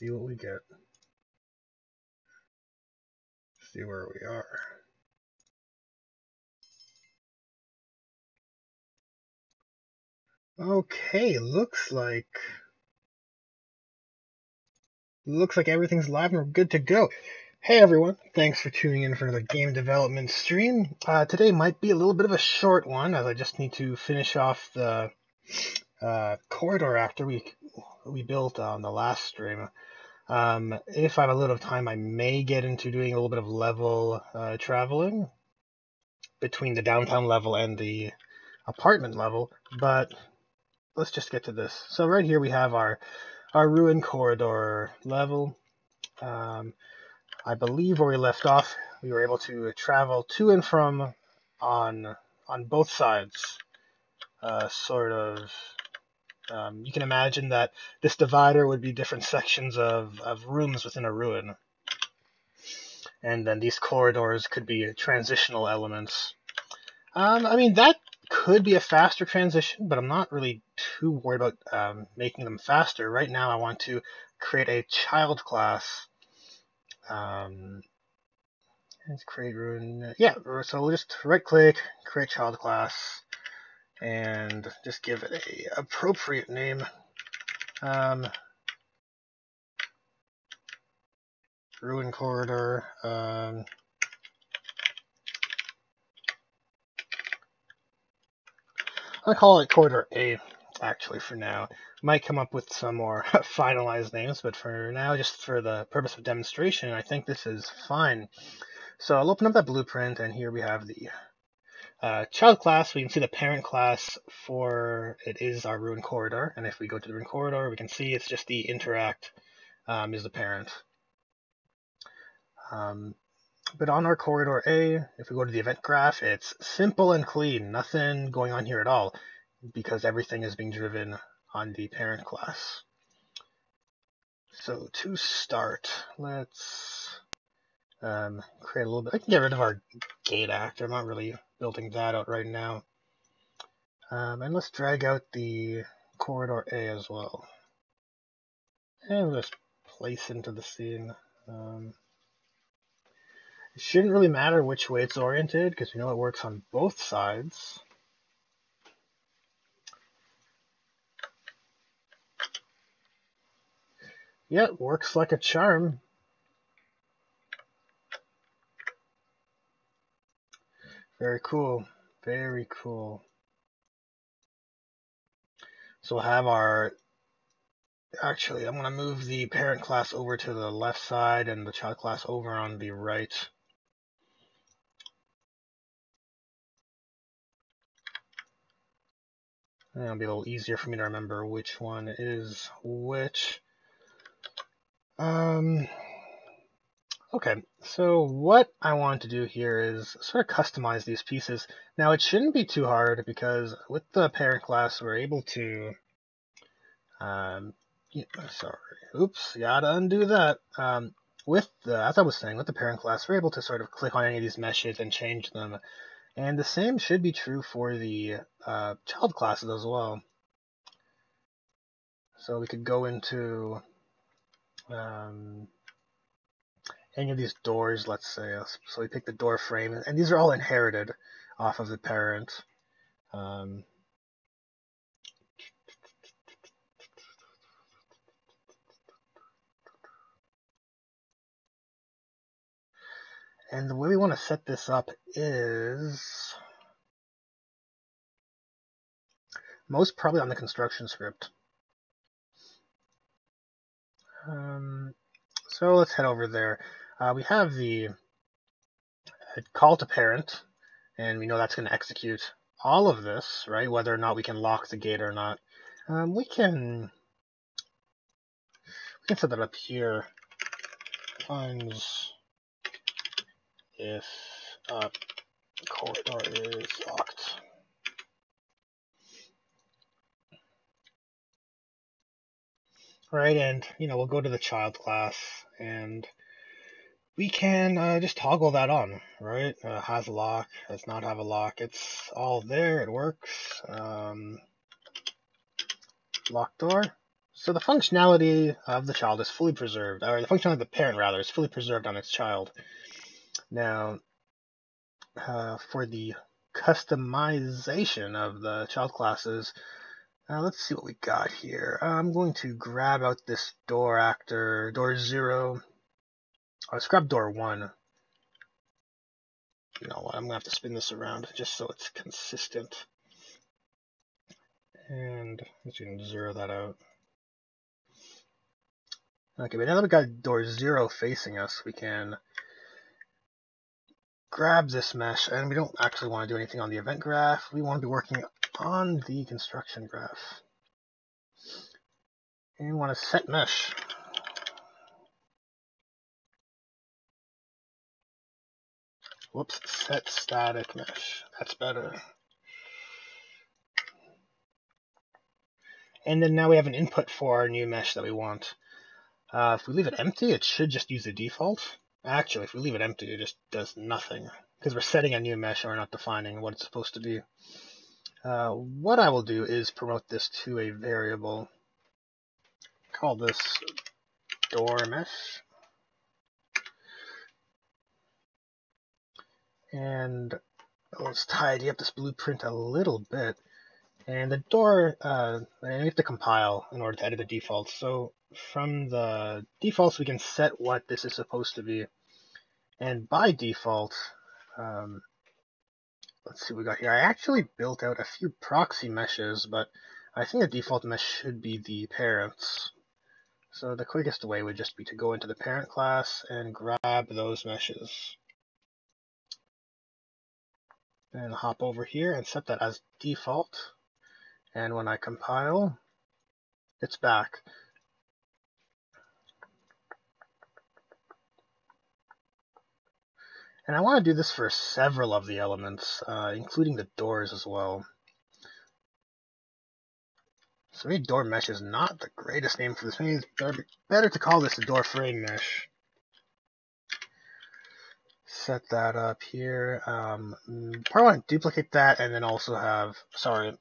see what we get. See where we are. Okay, looks like everything's live and we're good to go. Hey everyone, thanks for tuning in for another game development stream. Today might be a little bit of a short one, as I just need to finish off the corridor actor we built on the last stream. If I have a little time, I may get into doing a little bit of level traveling between the downtown level and the apartment level, but let's just get to this. So right here we have our ruin corridor level. I believe where we left off, we were able to travel to and from on both sides. You can imagine that this divider would be different sections of rooms within a ruin. And then these corridors could be transitional elements. I mean, that could be a faster transition, but I'm not really too worried about making them faster. Right now, I want to create a child class. Let's create ruin. Yeah, so we'll just right-click, create child class, and just give it a appropriate name. Ruin corridor. I'll call it corridor A, actually, for now. Might come up with some more finalized names, but for now, just for the purpose of demonstration, I think this is fine. So I'll open up that blueprint, and here we have the child class. We can see the parent class for it is our ruin corridor, and if we go to the ruin corridor, we can see it's just the interact is the parent. But on our corridor A, if we go to the event graph, it's simple and clean, nothing going on here at all, because everything is being driven on the parent class. So to start, let's create a little bit. I can get rid of our gate actor. I'm not really building that out right now. And let's drag out the corridor A as well. And we'll just place into the scene. It shouldn't really matter which way it's oriented, because we know it works on both sides. Yeah, it works like a charm. Very cool. Very cool. So we'll have our... Actually, I'm going to move the parent class over to the left side and the child class over on the right. And it'll be a little easier for me to remember which one is which. Okay, so what I want to do here is sort of customize these pieces. Now, it shouldn't be too hard because with the parent class, we're able to... oops, gotta undo that. As I was saying, with the parent class, we're able to sort of click on any of these meshes and change them. And the same should be true for the child classes as well. So we could go into any of these doors, let's say. So we pick the door frame, and these are all inherited off of the parent. And the way we want to set this up is most probably on the construction script. So let's head over there. We have the call to parent, and we know that's going to execute all of this, right? Whether or not we can lock the gate or not. We can set that up here. Finds if corridor is locked. Right, and we'll go to the child class, and we can just toggle that on, right? Has a lock, does not have a lock. It's all there. It works. Lock door. So the functionality of the child is fully preserved, or the functionality of the parent rather is fully preserved on its child. Now, for the customization of the child classes, let's see what we got here. I'm going to grab out this door actor, door 0. Let's grab door 1. You know what, I'm going to have to spin this around just so it's consistent. And let's just 0 that out. Okay, but now that we got door 0 facing us, we can grab this mesh, and we don't actually want to do anything on the event graph. We want to be working on the construction graph. And we want to set mesh. Whoops, set static mesh. That's better. And then now we have an input for our new mesh that we want. If we leave it empty, it should just use the default. Actually, if we leave it empty, it just does nothing, because we're setting a new mesh and we're not defining what it's supposed to be. What I will do is promote this to a variable. Call this door mesh. And let's tidy up this blueprint a little bit. And the door, and we have to compile in order to edit the defaults. So from the defaults, we can set what this is supposed to be. And by default, let's see what we got here. I actually built out a few proxy meshes, but I think the default mesh should be the parents. So the quickest way would just be to go into the parent class and grab those meshes. And hop over here and set that as default. And when I compile, it's back. And I want to do this for several of the elements, including the doors as well. So maybe door mesh is not the greatest name for this. Maybe it's better to call this a door frame mesh. Set that up here. Probably want to duplicate that and then also have, sorry,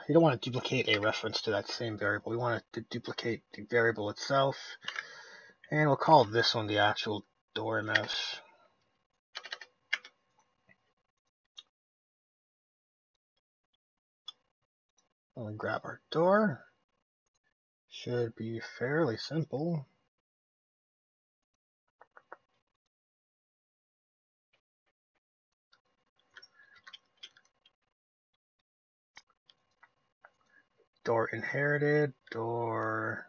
you don't want to duplicate a reference to that same variable. We want to duplicate the variable itself. And we'll call this one the actual door mesh. We'll grab our door. Should be fairly simple. Door inherited, door.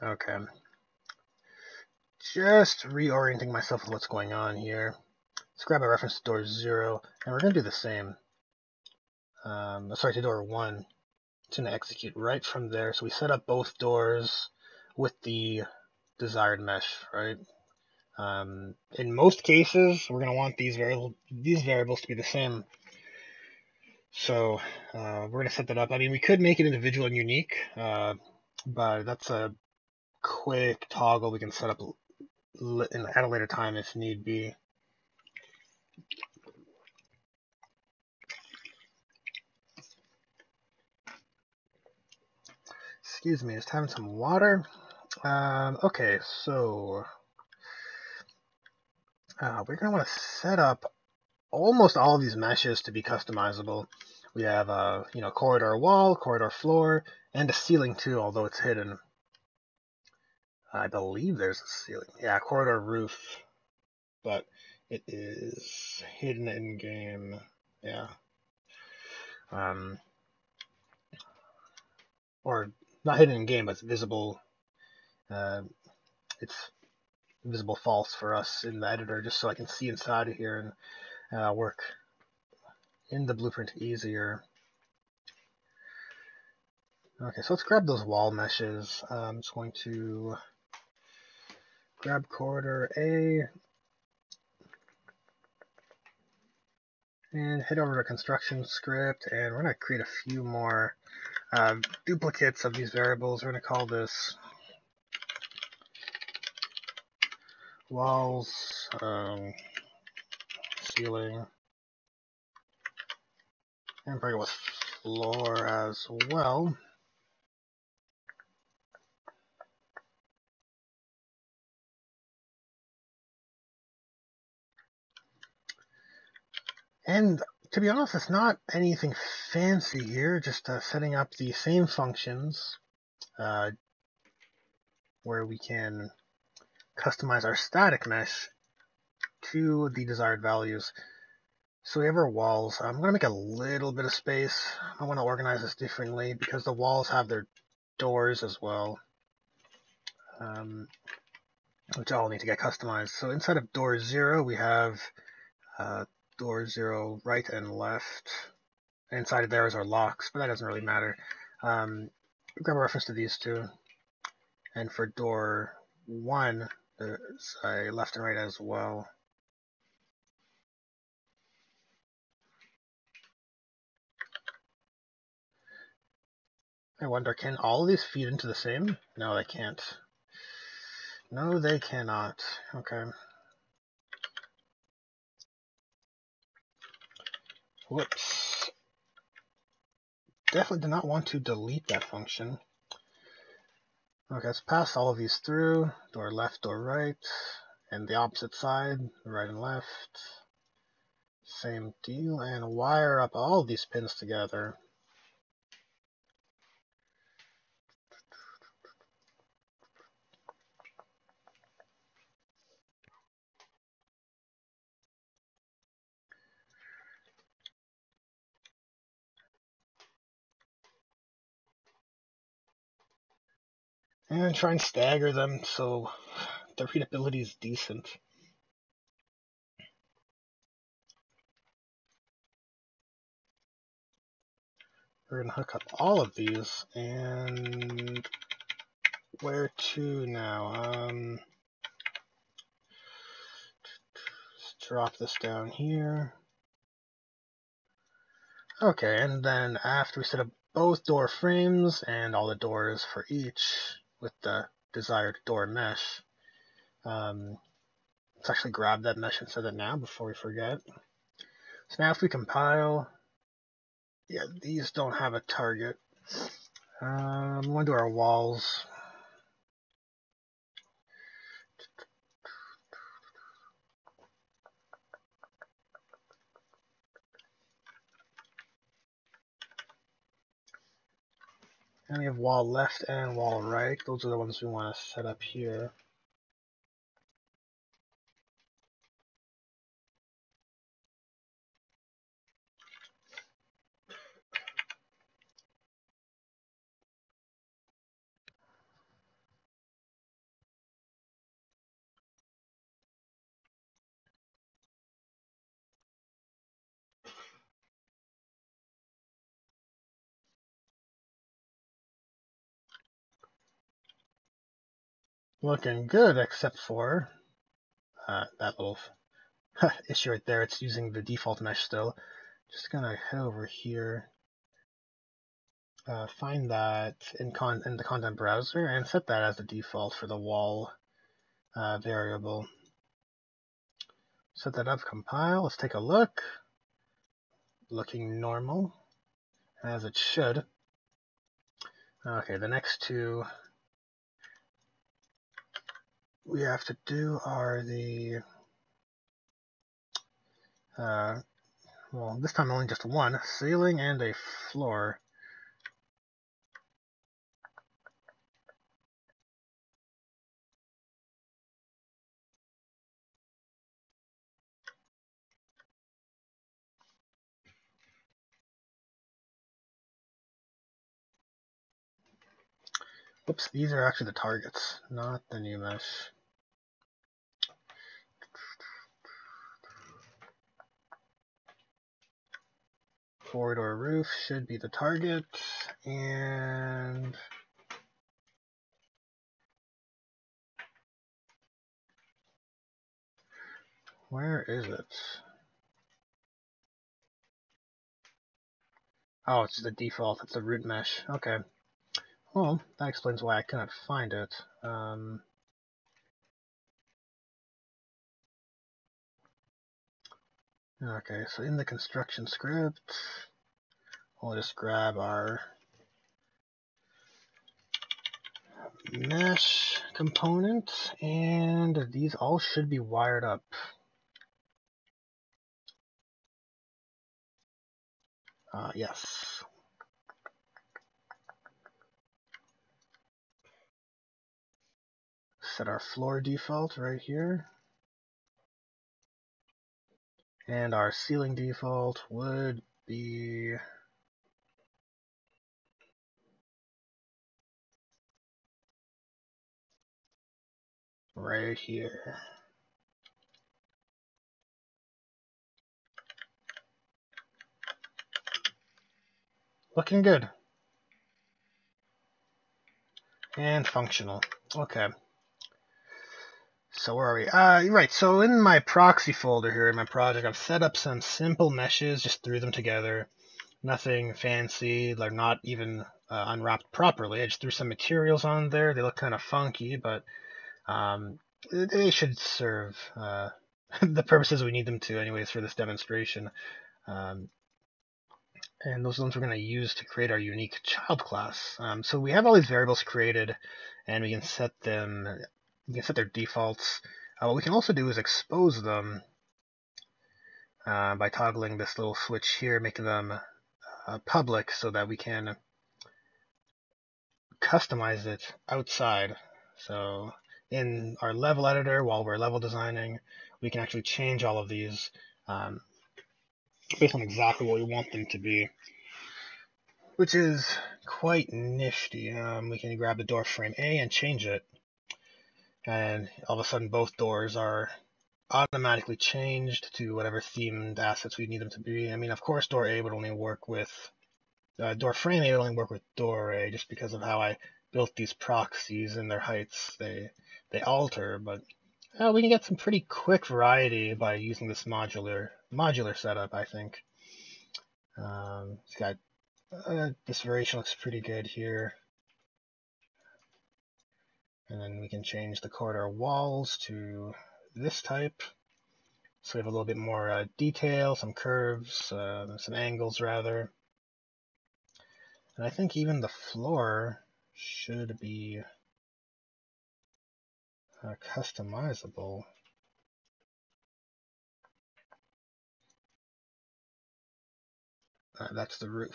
Okay. Just reorienting myself with what's going on here. Let's grab a reference to door 0, and we're going to do the same. Sorry, to door 1. It's going to execute right from there. So we set up both doors with the desired mesh, right? In most cases, we're going to want these variables to be the same. So we're going to set that up. I mean, we could make it individual and unique, but that's a quick toggle we can set up at a later time if need be. Excuse me, just having some water. Okay, so we're going to want to set up almost all of these meshes to be customizable. We have corridor wall, corridor floor, and a ceiling too, although it's hidden. I believe there's a ceiling. Yeah, corridor roof, but it is hidden in game. Yeah. Or not hidden in game, but it's visible. It's visible false for us in the editor, just so I can see inside of here and work in the blueprint easier. Okay, so let's grab those wall meshes. I'm just going to grab corridor A and head over to construction script, and we're going to create a few more duplicates of these variables. We're going to call this walls, ceiling, and bring it with floor as well. And to be honest, it's not anything fancy here, just setting up the same functions where we can customize our static mesh to the desired values. So we have our walls. I'm going to make a little bit of space. I want to organize this differently because the walls have their doors as well, which all need to get customized. So inside of door 0, we have door 0 right and left. Inside of there is our locks, but that doesn't really matter. Grab a reference to these two. And for door 1, there's a left and right as well. I wonder, can all of these feed into the same? No, they can't. No, they cannot. Okay. Whoops. Definitely did not want to delete that function. Okay, let's pass all of these through. Door left, door right. And the opposite side, right and left. Same deal. And wire up all of these pins together. And try and stagger them so the readability is decent. We're going to hook up all of these, and where to now? Let's drop this down here. Okay, and then after we set up both door frames and all the doors for each with the desired door mesh, let's actually grab that mesh and set it now before we forget. So now if we compile, yeah, these don't have a target. We want to do our walls. And we have wall left and wall right. Those are the ones we want to set up here. Looking good, except for that little issue right there. It's using the default mesh still. Just gonna head over here, find that in the content browser, and set that as the default for the wall variable. Set that up, compile. Let's take a look. Looking normal, as it should. Okay, the next two we have to do are the well, this time only just one, ceiling and a floor. Whoops, these are actually the targets, not the new mesh. Corridor roof should be the target, and where is it? Oh, it's the default, it's the root mesh. Okay. Well, that explains why I couldn't find it. Okay, so in the construction script, we'll just grab our mesh component, and these all should be wired up. Yes. Set our floor default right here. And our ceiling default would be right here. Looking good. And functional. Okay. So where are we? Right, so in my proxy folder here in my project, I've set up some simple meshes, just threw them together. Nothing fancy, they're not even unwrapped properly. I just threw some materials on there. They look kind of funky, but they should serve the purposes we need them to anyways for this demonstration. And those ones we're going to use to create our unique child class. So we have all these variables created, and we can set them. We can set their defaults. What we can also do is expose them by toggling this little switch here, making them public, so that we can customize it outside. So in our level editor, while we're level designing, we can actually change all of these based on exactly what we want them to be, which is quite nifty. We can grab the door frame A and change it, and all of a sudden both doors are automatically changed to whatever themed assets we need them to be. I mean, of course, door A would only work with door frame A would only work with door A, just because of how I built these proxies and their heights. They alter, but we can get some pretty quick variety by using this modular setup, I think. It's got this variation looks pretty good here. And then we can change the corridor walls to this type. So we have a little bit more detail, some curves, some angles rather. And I think even the floor should be customizable. That's the roof.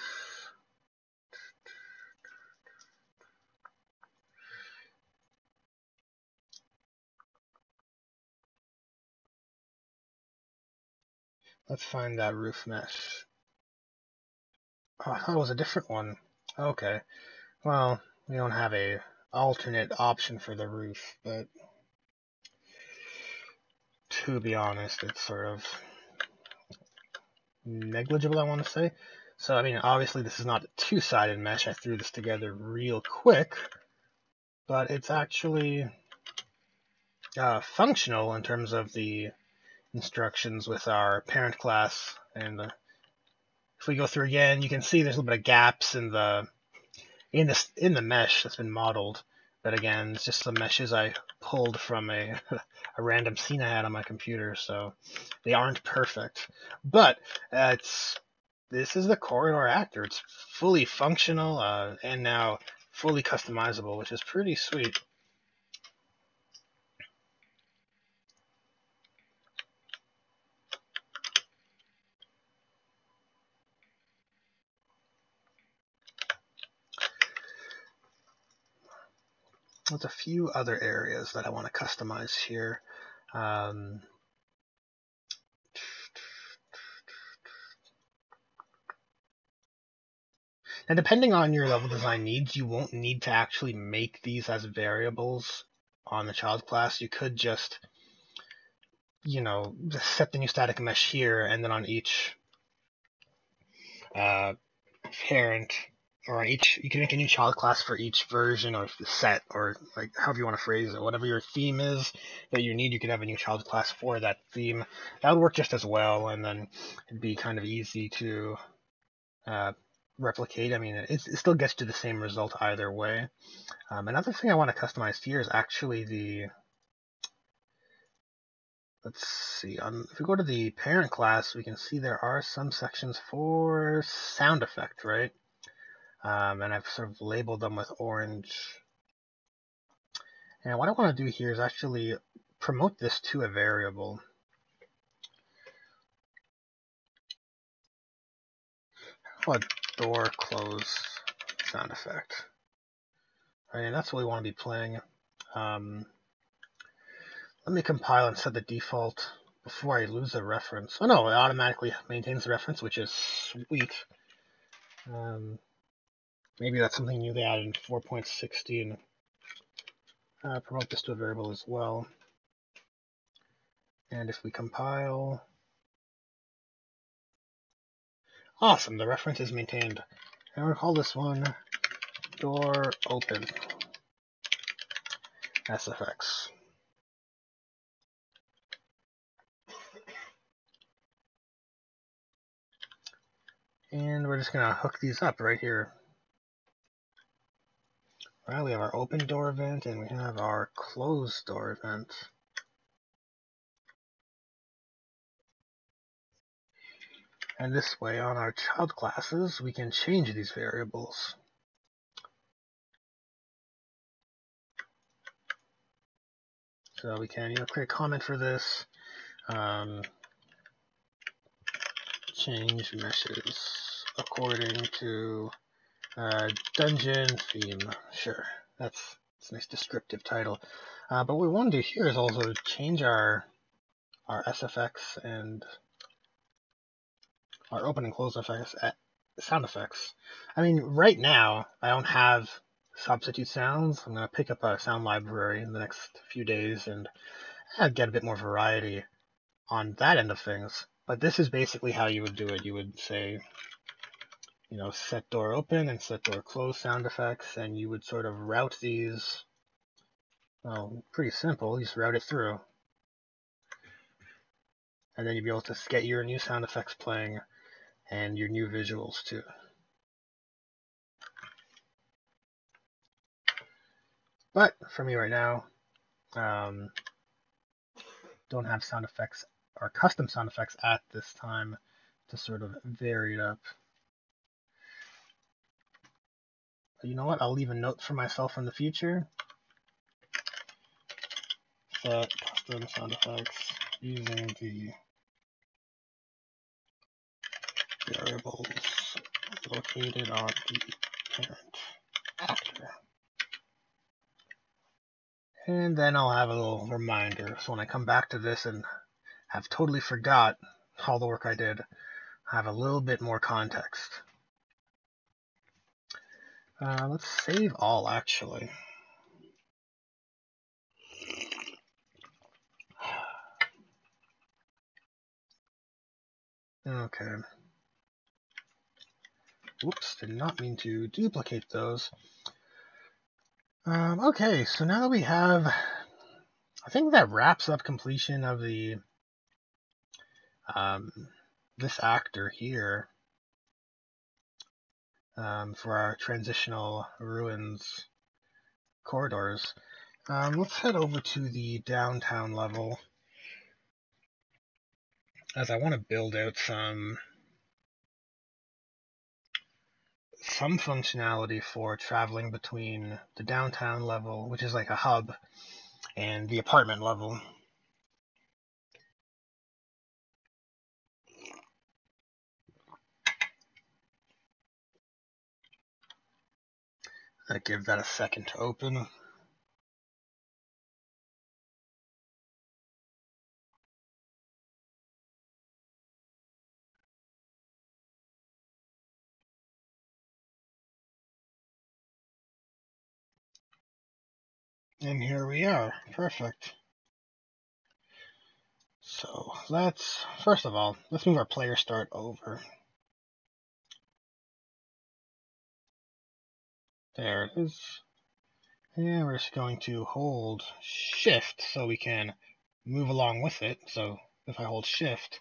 Let's find that roof mesh. Oh, I thought it was a different one. Okay. Well, we don't have a alternate option for the roof, but to be honest, it's sort of negligible, I want to say. So, I mean, obviously this is not a two-sided mesh. I threw this together real quick, but it's actually functional in terms of the instructions with our parent class. And if we go through again, you can see there's a little bit of gaps in the mesh that's been modeled. But again, it's just the meshes I pulled from a random scene I had on my computer, so they aren't perfect. But this is the corridor actor. It's fully functional and now fully customizable, which is pretty sweet. There's a few other areas that I want to customize here. And depending on your level design needs, you won't need to actually make these as variables on the child class. You could just, set the new static mesh here, and then on each parent, or on each, you can make a new child class for each version or set, or like however you want to phrase it. Whatever your theme is that you need, you could have a new child class for that theme. That would work just as well, and then it'd be kind of easy to replicate. I mean, it still gets to the same result either way. Another thing I want to customize here is actually let's see, if we go to the parent class, we can see there are some sections for sound effect, right? And I've sort of labeled them with orange. And what I want to do here is actually promote this to a variable. What door close sound effect. Right, and that's what we want to be playing. Let me compile and set the default before I lose the reference. Oh no, it automatically maintains the reference, which is sweet. Maybe that's something new they added in 4.16. Promote this to a variable as well. And if we compile, awesome, the reference is maintained. And we'll call this one door open SFX. And we're just going to hook these up right here. Well, we have our open door event and we have our closed door event. And this way, on our child classes, we can change these variables. So we can, create a comment for this. Change meshes according to dungeon theme. Sure, that's a nice descriptive title. But what we want to do here is also change our SFX and our open and close effects sound effects. I mean, right now I don't have substitute sounds. I'm going to pick up a sound library in the next few days and get a bit more variety on that end of things. But this is basically how you would do it. You would say, set door open and set door close sound effects, and you would sort of route these. Well, pretty simple. You just route it through. And then you'd be able to get your new sound effects playing and your new visuals too. But for me right now, don't have sound effects or custom sound effects at this time to sort of vary it up. But you know what? I'll leave a note for myself in the future. Set custom sound effects using the variables located on the parent actor. And then I'll have a little reminder. So when I come back to this and have totally forgot all the work I did, I have a little bit more context. Let's save all, actually. Okay. Whoops, did not mean to duplicate those. Okay, so now that we have, I think that wraps up completion of the this actor here for our transitional ruins corridors. Let's head over to the downtown level, as I want to build out some functionality for traveling between the downtown level, which is like a hub, and the apartment level. I give that a second to open. And here we are. Perfect. So first of all, let's move our player start over. There it is. And we're just going to hold shift so we can move along with it. So if I hold shift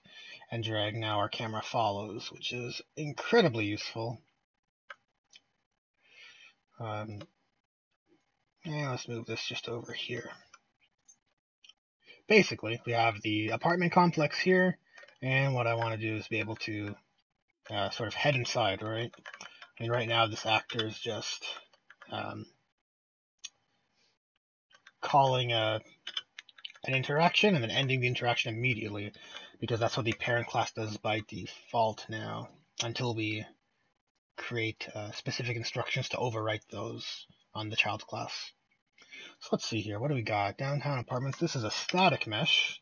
and drag, now our camera follows, which is incredibly useful. And let's move this just over here. basically, we have the apartment complex here, and what I want to do is be able to sort of head inside, right? I mean, right now this actor is just calling an interaction and then ending the interaction immediately, because that's what the parent class does by default now, until we create specific instructions to overwrite those on the child class. So let's see here. What do we got? Downtown apartments. This is a static mesh.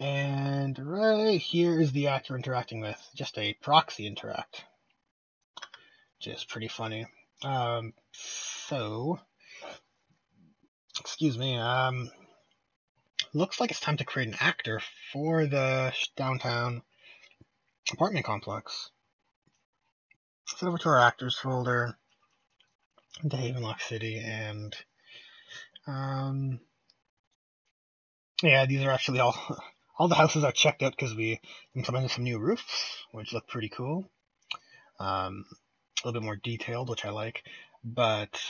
And right here is the actor interacting with just a proxy interact, which is pretty funny. So, excuse me. Looks like it's time to create an actor for the downtown apartment complex. Let's head over to our actors folder, into Havenlock City, and yeah, these are actually all the houses are checked out because we implemented some new roofs, which look pretty cool. A little bit more detailed, which I like. But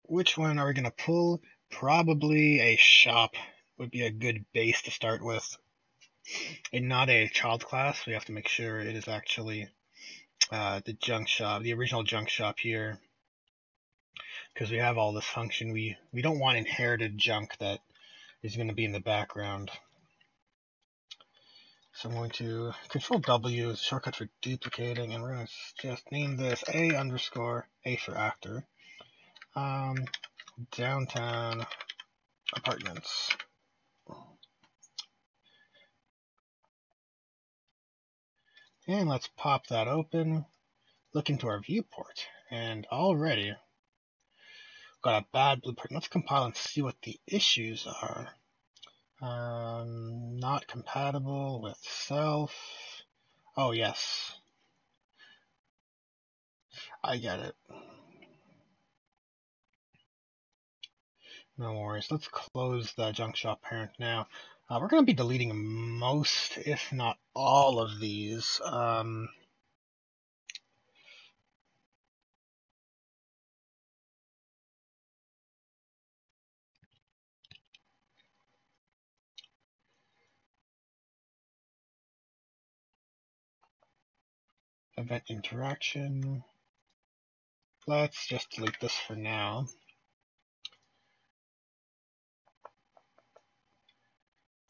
which one are we going to pull? Probably a shop would be a good base to start with. And not a child class. We have to make sure it is actually the junk shop, the original junk shop here. Because we have all this function. We don't want inherited junk that is going to be in the background. So I'm going to Control W as a shortcut for duplicating, and we're going to just name this A for actor. Downtown apartments. And let's pop that open. Look into our viewport, and already got a bad blueprint. Let's compile and see what the issues are. Not compatible with self. Oh, yes. I get it. No worries. Let's close the junk shop parent now. We're going to be deleting most, if not all, of these. Event interaction. Let's just delete this for now.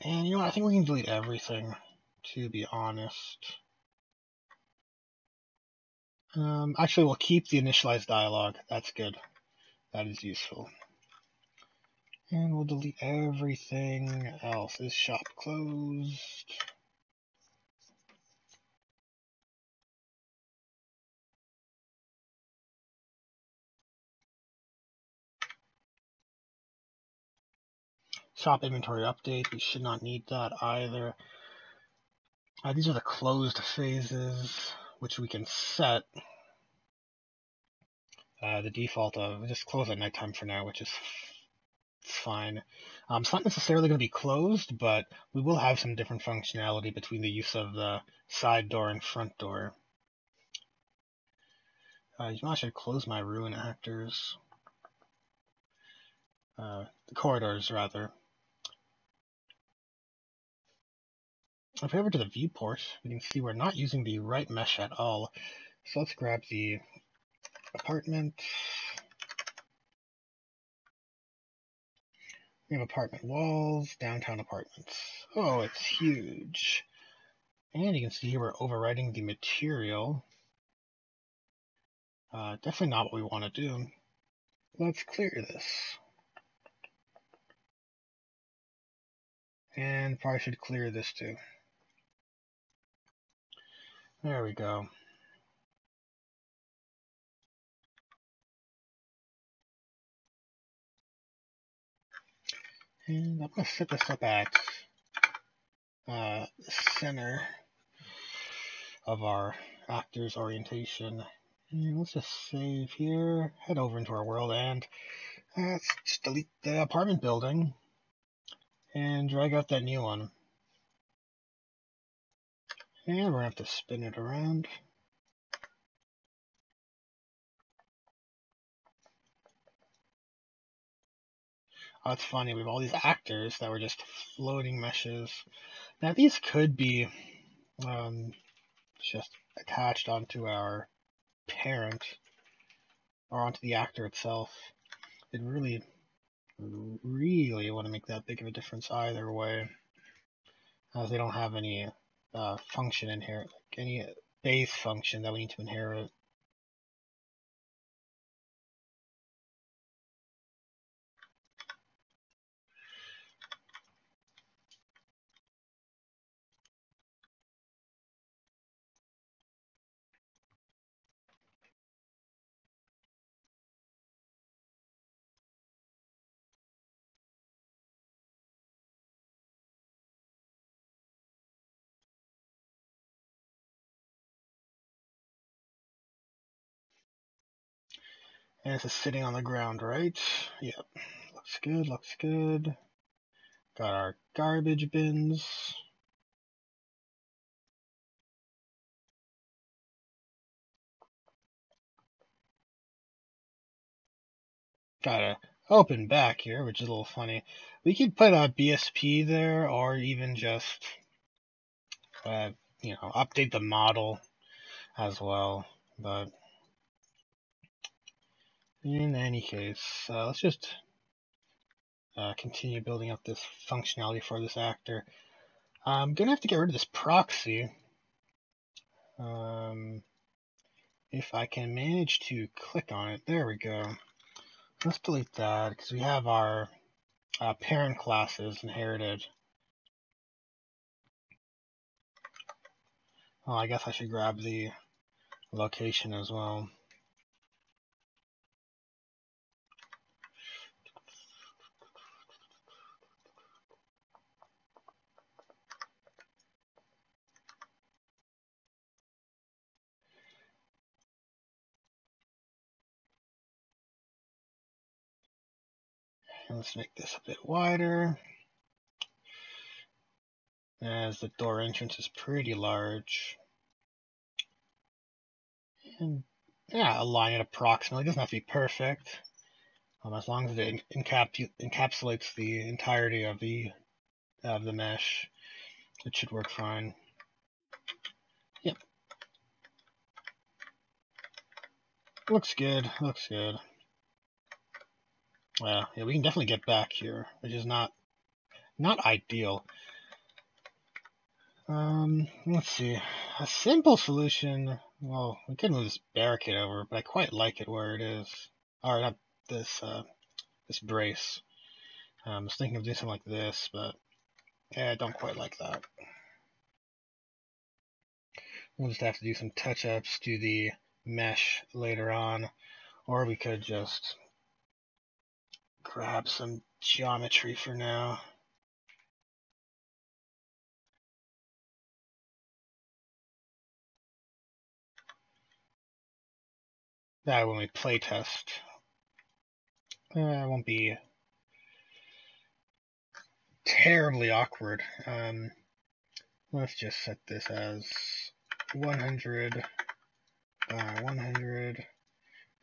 And you know what? I think we can delete everything, to be honest. Actually, we'll keep the initialized dialog. That's good. That is useful. And we'll delete everything else. Is shop closed? Shop inventory update. We should not need that either. These are the closed phases, which we can set the default of just close at nighttime for now, which is fine. It's not necessarily going to be closed, but we will have some different functionality between the use of the side door and front door. You know, I should close my ruin actors. The corridors, rather. If we go over to the viewport, we can see we're not using the right mesh at all. So let's grab the apartment. We have apartment walls, downtown apartments. Oh, it's huge. And you can see here we're overwriting the material. Definitely not what we want to do. Let's clear this. And probably should clear this too. There we go. And I'm going to set this up at the center of our actor's orientation. And let's just save here, head over into our world, and let's just delete the apartment building and drag out that new one. And we're going to have to spin it around. Oh, it's funny. We have all these actors that were just floating meshes. Now these could be just attached onto our parent or onto the actor itself. It really want to make that big of a difference either way, as they don't have any function inherent, like any base function that we need to inherit. And this is sitting on the ground, right? Yep. Looks good, looks good. Got our garbage bins. Got a open back here, which is a little funny. We could put a BSP there, or even just, update the model as well. But in any case, let's just continue building up this functionality for this actor. I'm gonna have to get rid of this proxy. If I can manage to click on it, there we go. Let's delete that because we have our parent classes inherited. Well, I guess I should grab the location as well. And let's make this a bit wider, as the door entrance is pretty large. And yeah, align it approximately. It doesn't have to be perfect, as long as it encapsulates the entirety of the mesh. It should work fine. Yep. Looks good. Looks good. Yeah, we can definitely get back here, which is not ideal. Let's see. A simple solution. Well, we could move this barricade over, but I quite like it where it is. Or not this. This brace. I was thinking of doing something like this, but yeah, I don't quite like that. We'll just have to do some touch-ups to the mesh later on, or we could just grab some geometry for now. That when we playtest, it won't be terribly awkward. Let's just set this as 100 by 100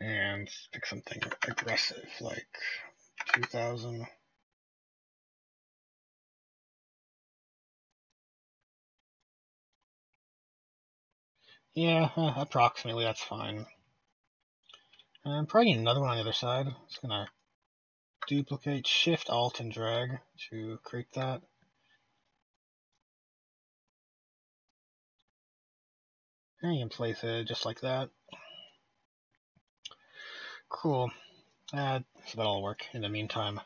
and pick something aggressive like 2000. Yeah, approximately that's fine. And probably need another one on the other side. Just gonna duplicate, Shift, Alt, and drag to create that. And you can place it just like that. Cool. So that'll work in the meantime.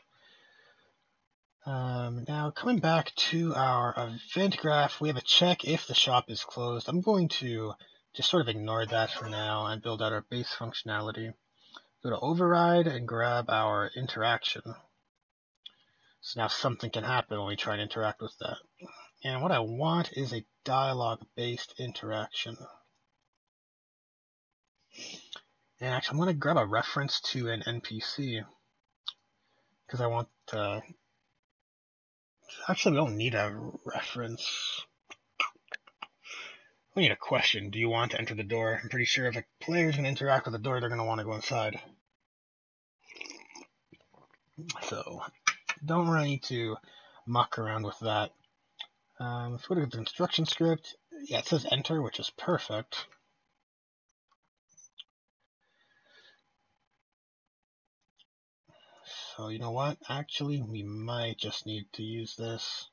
Now coming back to our event graph, we have a check if the shop is closed. I'm going to just sort of ignore that for now and build out our base functionality. Go to override and grab our interaction. So now something can happen when we try and interact with that. And what I want is a dialogue-based interaction. And actually, I'm going to grab a reference to an NPC because I want to... Actually, we don't need a reference. We need a question. Do you want to enter the door? I'm pretty sure if a player's going to interact with the door, they're going to want to go inside. So Don't really need to muck around with that. Let's go to the instruction script. Yeah, it says enter, which is perfect. So you know what? Actually, we might just need to use this.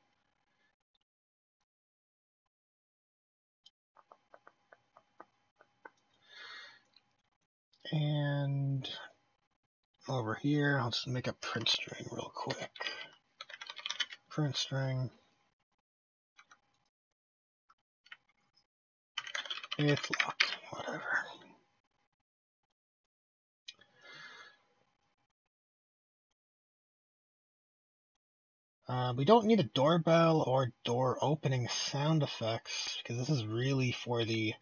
And over here, I'll just make a print string real quick. Print string. It's locked. Whatever. We don't need a doorbell or door opening sound effects because this is really for the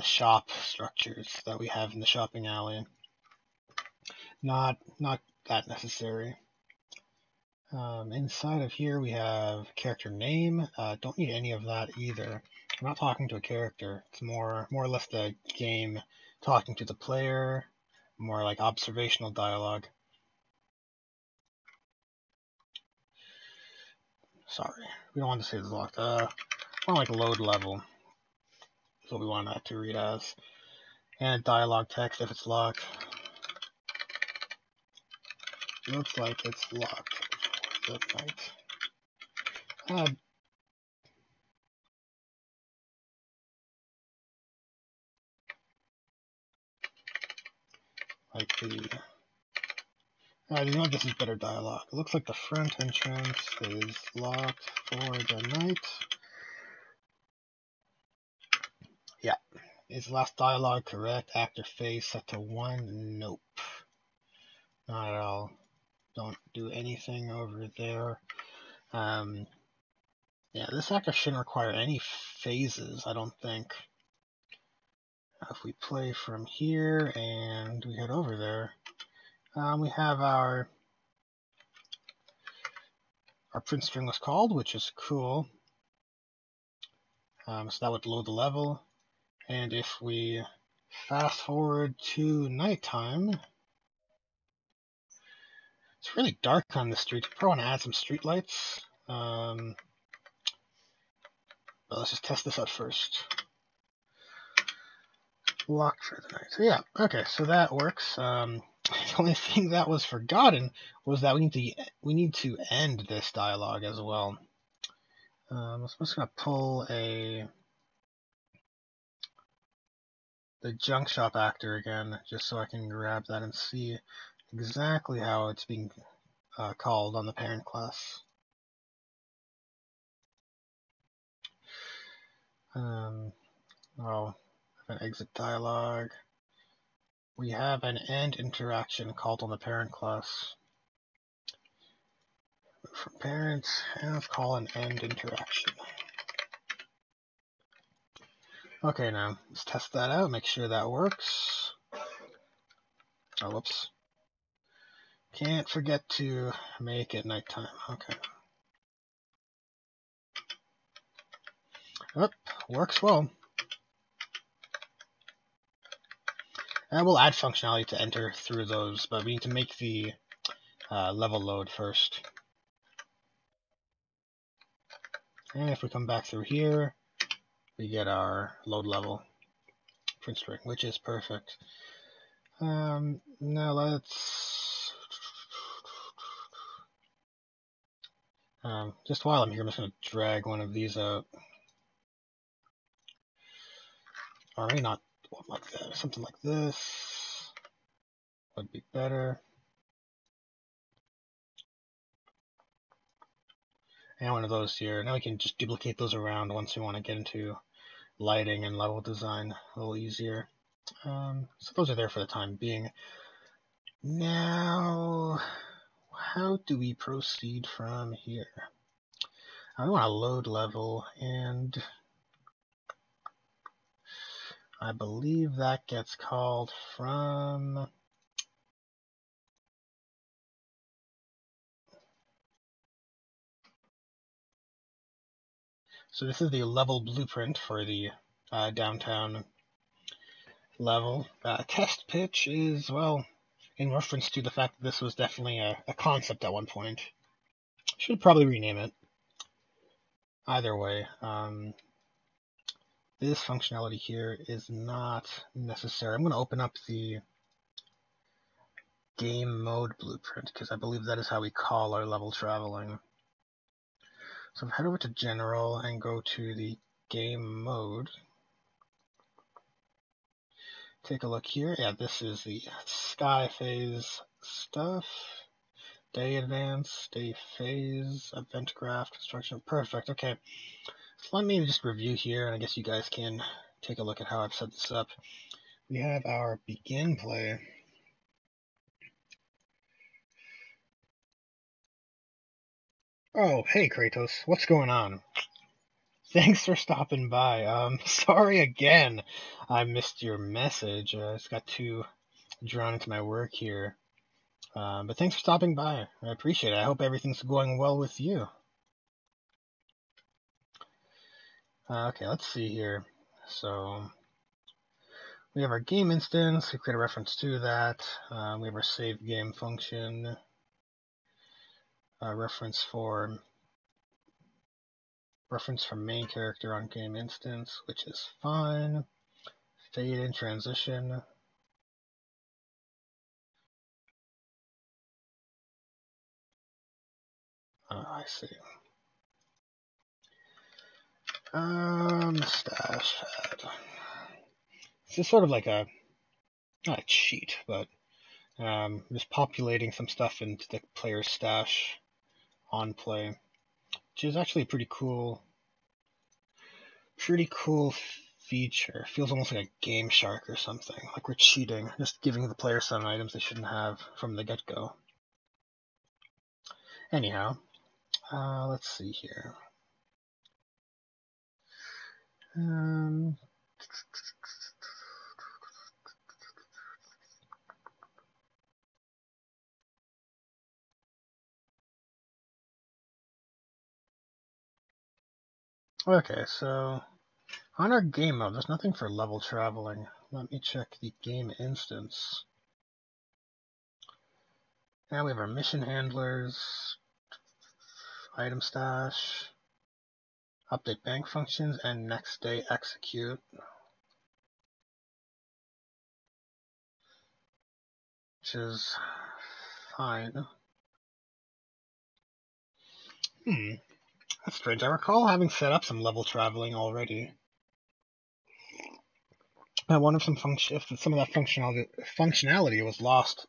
shop structures that we have in the shopping alley. Not that necessary. Inside of here we have character name. Don't need any of that either. I'm not talking to a character. It's more or less the game talking to the player, more like observational dialogue. Sorry, we don't want to say it's locked. More like load level is what we want that to read as. And dialogue text if it's locked. Looks like it's locked for the night. Like the you know what, this is better dialogue. It looks like the front entrance is locked for the night. Yeah. Is last dialogue correct? Actor face set to 1? Nope. Not at all. Don't do anything over there. Yeah, this actor shouldn't require any phases, I don't think. If we play from here and we head over there, we have our print string was called, which is cool. So that would load the level. And if we fast forward to nighttime, it's really dark on the street. We probably want to add some street lights. But let's just test this out first. Locked for the night. So yeah, okay, so that works. The only thing that was forgotten was that we need to end this dialogue as well. So I'm just gonna pull the junk shop actor again, just so I can grab that and see exactly how it's being called on the parent class. I'll have an exit dialog. We have an end interaction called on the parent class. From parent, and let's call an end interaction. Okay, now let's test that out, make sure that works. Oh, whoops. Can't forget to make it nighttime. Okay. Oh, works well. And we'll add functionality to enter through those, but we need to make the level load first. And if we come back through here, we get our load level print string, which is perfect. Now let's just while I'm here, I'm just going to drag one of these out. Or maybe not one like that. Something like this would be better. And one of those here. Now we can just duplicate those around once we want to get into lighting and level design a little easier. So those are there for the time being. Now, how do we proceed from here? I want to load level, and I believe that gets called from so this is the level blueprint for the downtown level. Test pitch is, well, in reference to the fact that this was definitely a concept at one point. Should probably rename it. Either way, this functionality here is not necessary. I'm going to open up the game mode blueprint because I believe that is how we call our level traveling. So head over to General and go to the game mode. Take a look here. Yeah, this is the sky phase stuff. Day advance, day phase, event graph, construction. Perfect. Okay. So let me just review here, and I guess you guys can take a look at how I've set this up. We have our begin play. Oh, hey Kratos, what's going on? Thanks for stopping by. Sorry again, I missed your message. I just got too drawn into my work here. But thanks for stopping by. I appreciate it. I hope everything's going well with you. Okay, let's see here. So we have our game instance. We create a reference to that. We have our save game function. Reference for main character on game instance, which is fine. Fade in transition. I see. Stash head. This is sort of like not a cheat, but just populating some stuff into the player's stash on play, which is actually a pretty cool feature. Feels almost like a Game Shark or something, like we're cheating, just giving the player some items they shouldn't have from the get-go. Anyhow, let's see here. Okay, so on our game mode, there's nothing for level traveling. Let me check the game instance. Now we have our mission handlers, item stash, update bank functions, and next day execute. Which is fine. That's strange. I recall having set up some level traveling already. I wonder if some of that functionality was lost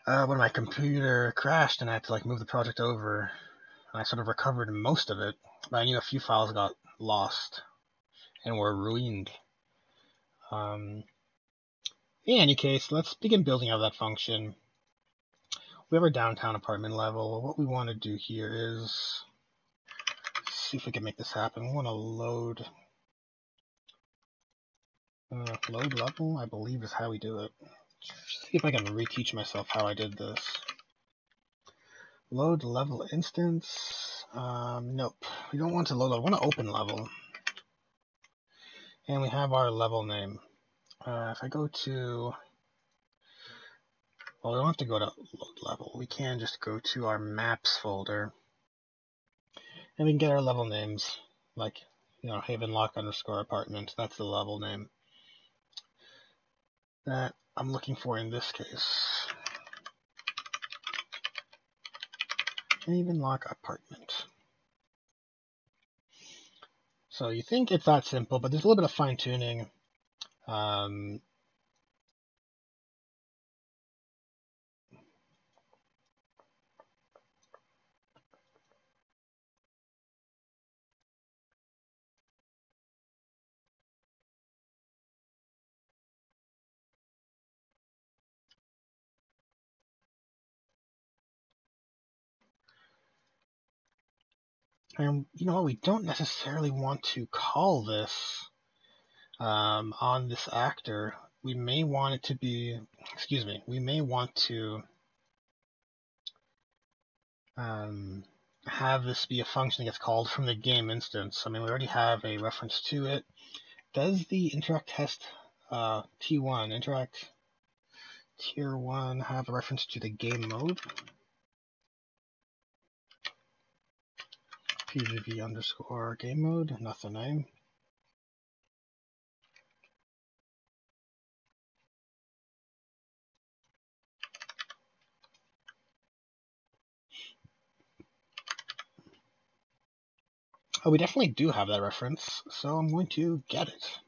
when my computer crashed and I had to move the project over. I sort of recovered most of it, but I knew a few files got lost and were ruined. In any case, let's begin building out that function. We have our downtown apartment level. What we want to do here is see if we can make this happen. We want to load level, I believe is how we do it. See if I can reteach myself how I did this. Load level instance. Nope. We don't want to load level. We want to open level. And we have our level name. If I go to... Well, we don't have to go to load level. We can just go to our maps folder. And we can get our level names. Like, Havenlock _ apartment. That's the level name that I'm looking for in this case. Havenlock apartment. So you think it's that simple, but there's a little bit of fine tuning. And you know what? We don't necessarily want to call this on this actor. We may want it to be, we may want to have this be a function that gets called from the game instance. I mean, we already have a reference to it. Does the interact test T1, interact tier 1 have a reference to the game mode? PGB underscore game mode, nothing, eh? Oh, we definitely do have that reference, so I'm going to get it.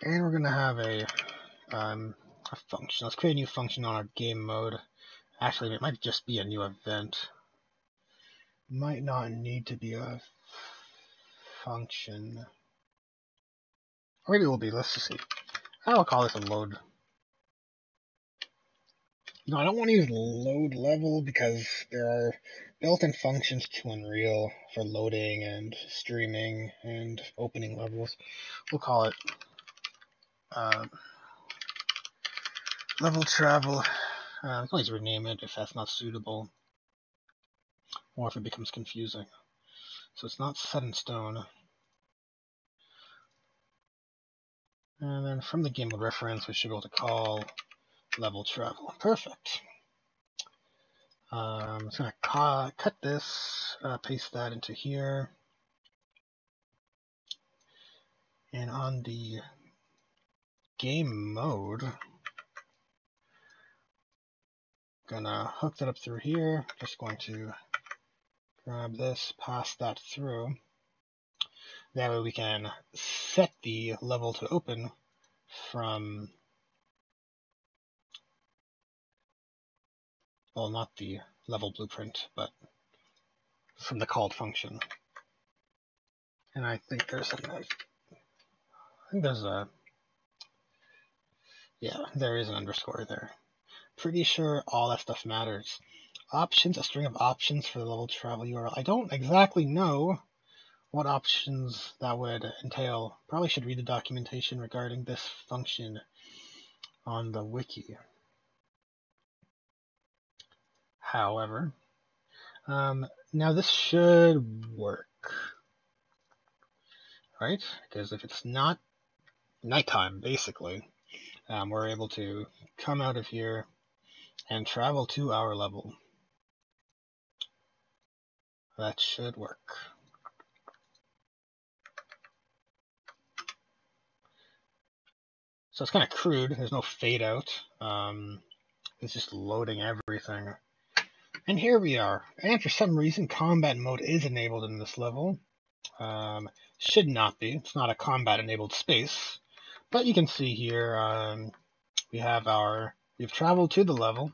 And we're going to have a function. Let's create a new function on our game mode. Actually, it might just be a new event. Might not need to be a function. Or maybe it will be. Let's just see. I'll call this a load. No, I don't want to use load level because there are built-in functions to Unreal for loading and streaming and opening levels. We'll call it level travel. We can always rename it if that's not suitable or if it becomes confusing. So it's not set in stone. And then from the game mode reference, we should be able to call level travel. Perfect. I'm just going to cut this, paste that into here. And on the game mode, gonna hook that up through here. Just going to grab this, pass that through. That way we can set the level to open from, well, not the level blueprint, but from the called function. And I think there's there is an underscore there. Pretty sure all that stuff matters. Options, a string of options for the level travel URL. I don't exactly know what options that would entail. Probably should read the documentation regarding this function on the wiki. However, now this should work, right? Because if it's not nighttime, basically, we're able to come out of here and travel to our level. That should work. So it's kind of crude. There's no fade out. It's just loading everything. And here we are. And for some reason, combat mode is enabled in this level. Should not be. It's not a combat enabled space. But you can see here, we've traveled to the level.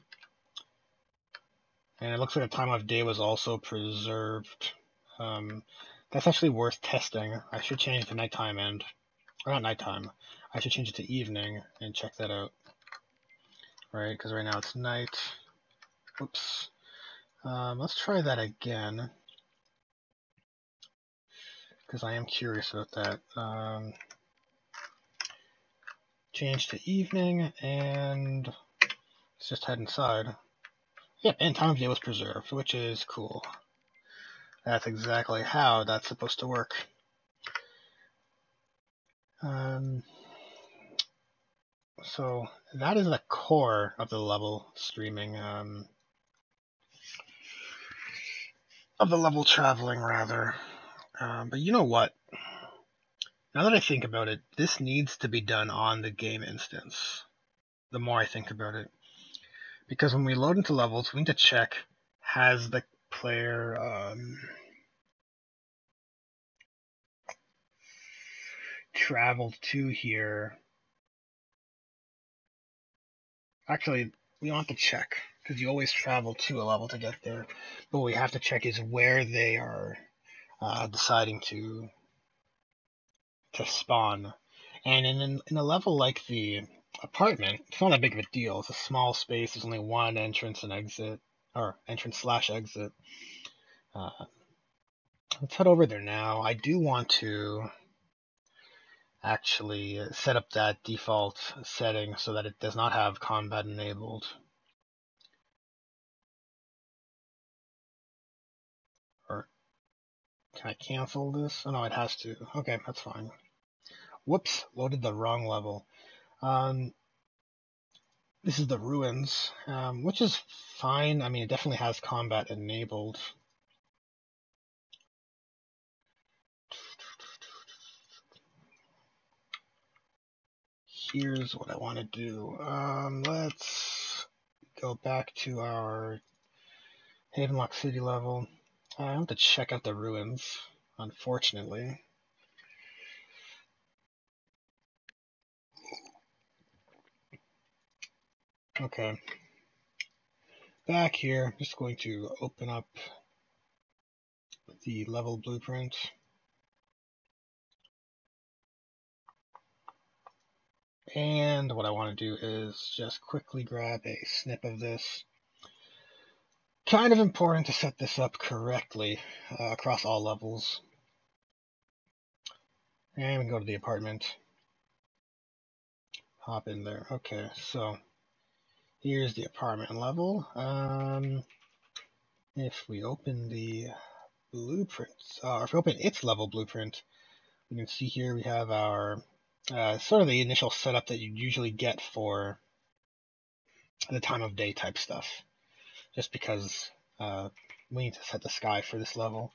And it looks like the time of day was also preserved. That's actually worth testing. I should change it to nighttime or not nighttime. I should change it to evening and check that out. Right, because right now it's night. Oops. Let's try that again, because I am curious about that. Change to evening, and let's just head inside. Yep, and time of day was preserved, which is cool. That's exactly how that's supposed to work. So that is the core of the level streaming, of the level traveling, rather. But you know what? Now that I think about it, this needs to be done on the game instance. The more I think about it. Because when we load into levels, we need to check, has the player traveled to here? Actually, we don't have to check, because you always travel to a level to get there. But what we have to check is where they are deciding to spawn. And in a level like the apartment, it's not that big of a deal. It's a small space. There's only one entrance and exit, or entrance/exit. Let's head over there now. I do want to actually set up that default setting so that it does not have combat enabled. Or can I cancel this? Oh no, it has to. Okay, that's fine. Whoops, loaded the wrong level. This is the ruins, which is fine. I mean, it definitely has combat enabled. here's what I want to do. Let's go back to our Havenlock City level. I want to check out the ruins, unfortunately. Okay. Back here, I'm just going to open up the level blueprint. And what I want to do is just quickly grab a snip of this. Kind of important to set this up correctly across all levels. And we can go to the apartment. Hop in there. Okay, so here's the apartment level. If we open the blueprint, or if we open its level blueprint, we can see here we have our sort of the initial setup that you usually get for the time of day type stuff. Just because we need to set the sky for this level.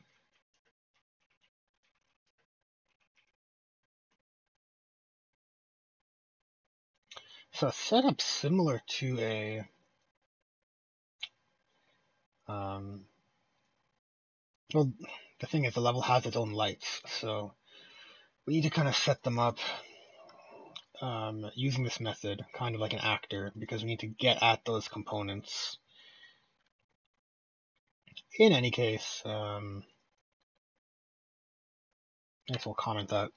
So a setup similar to a well, the thing is the level has its own lights, so we need to kind of set them up using this method, kind of like an actor, because we need to get at those components. In any case, I guess we'll comment that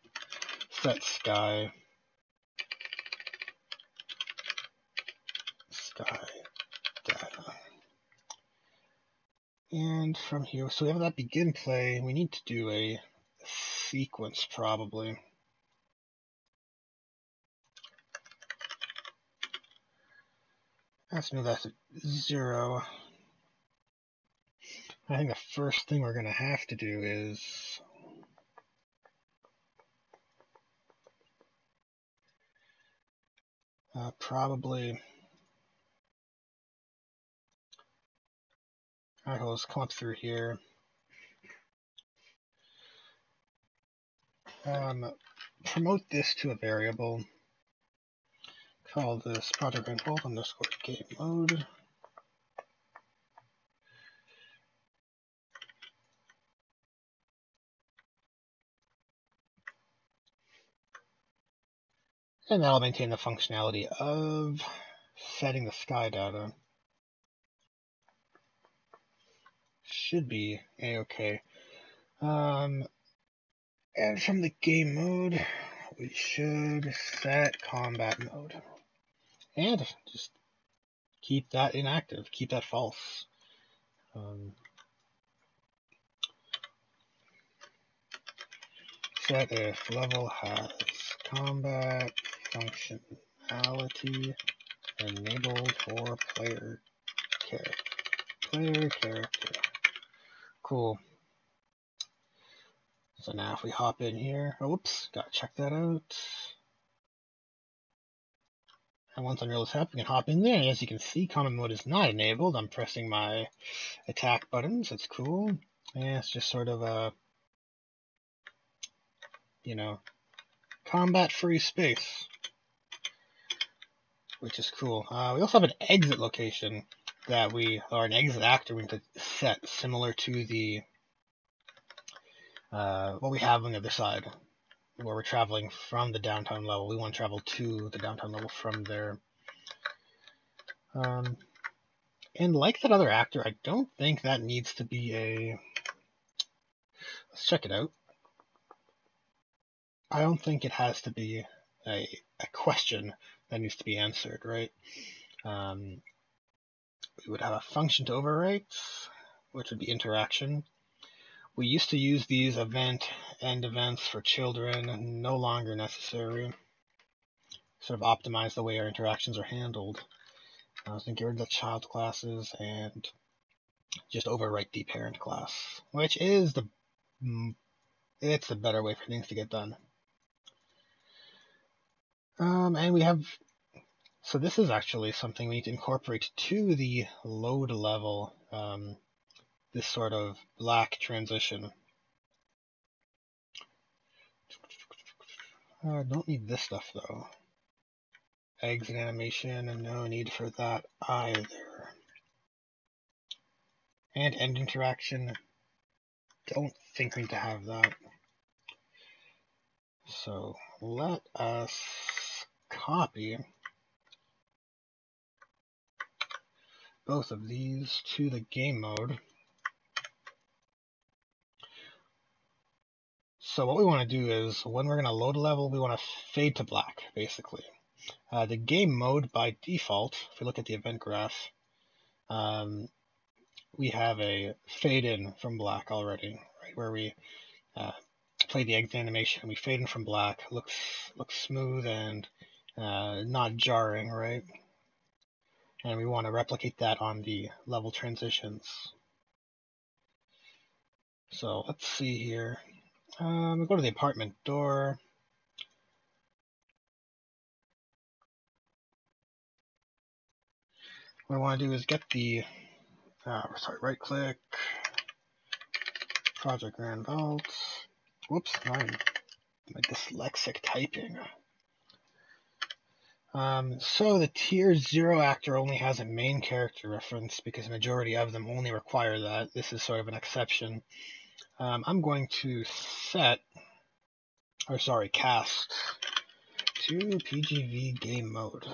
set sky data. And from here, so we have that begin play, we need to do a sequence probably. Let's move that to 0. I think the first thing we're going to have to do is probably, alright, we'll just come up through here. Promote this to a variable. Call this project involve underscore game mode. And that'll maintain the functionality of setting the sky data. Should be a-okay. And from the game mode, we should set combat mode. And just keep that inactive, keep that false. Set if level has combat functionality enabled for player character. Cool. So now if we hop in here, oops, gotta check that out. And once Unreal is up, we can hop in there. And as you can see, combat mode is not enabled. I'm pressing my attack buttons. That's cool. And it's just sort of a, combat-free space, which is cool. We also have an exit location that or an exit actor we need to set similar to the what we have on the other side, where we're traveling from the downtown level. We want to travel to the downtown level from there. And like that other actor, I don't think that needs to be a... Let's check it out. I don't think it has to be a question that needs to be answered, right? We would have a function to overwrite, which would be interaction. We used to use these end events for children, no longer necessary. Sort of optimize the way our interactions are handled. I was going to get rid of the child classes and just overwrite the parent class, which is it's the better way for things to get done. And we have, so this is actually something we need to incorporate to the load level, this sort of black transition. I don't need this stuff though. exit animation, and no need for that either. And end interaction, don't think we need to have that. So let us copy both of these to the game mode. So what we want to do is, when we're going to load a level, we want to fade to black, basically. The game mode, by default, if we look at the event graph, we have a fade in from black already, right? Where we play the exit animation, we fade in from black, looks smooth and not jarring, right? And we want to replicate that on the level transitions. So let's see here. We go to the apartment door. What I want to do is get the, right click, project grand vaults. Whoops, my dyslexic typing. So the tier 0 actor only has a main character reference because the majority of them only require that. This is sort of an exception. I'm going to cast to PGV game mode.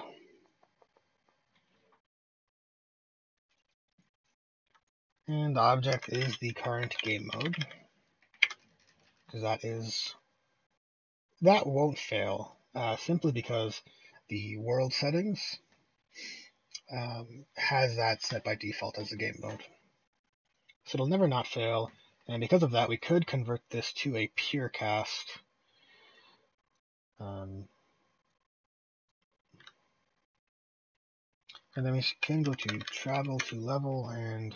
And the object is the current game mode, because that won't fail, simply because the world settings has that set by default as the game mode. So it'll never not fail, and because of that, we could convert this to a pure cast. And then we can go to travel to level and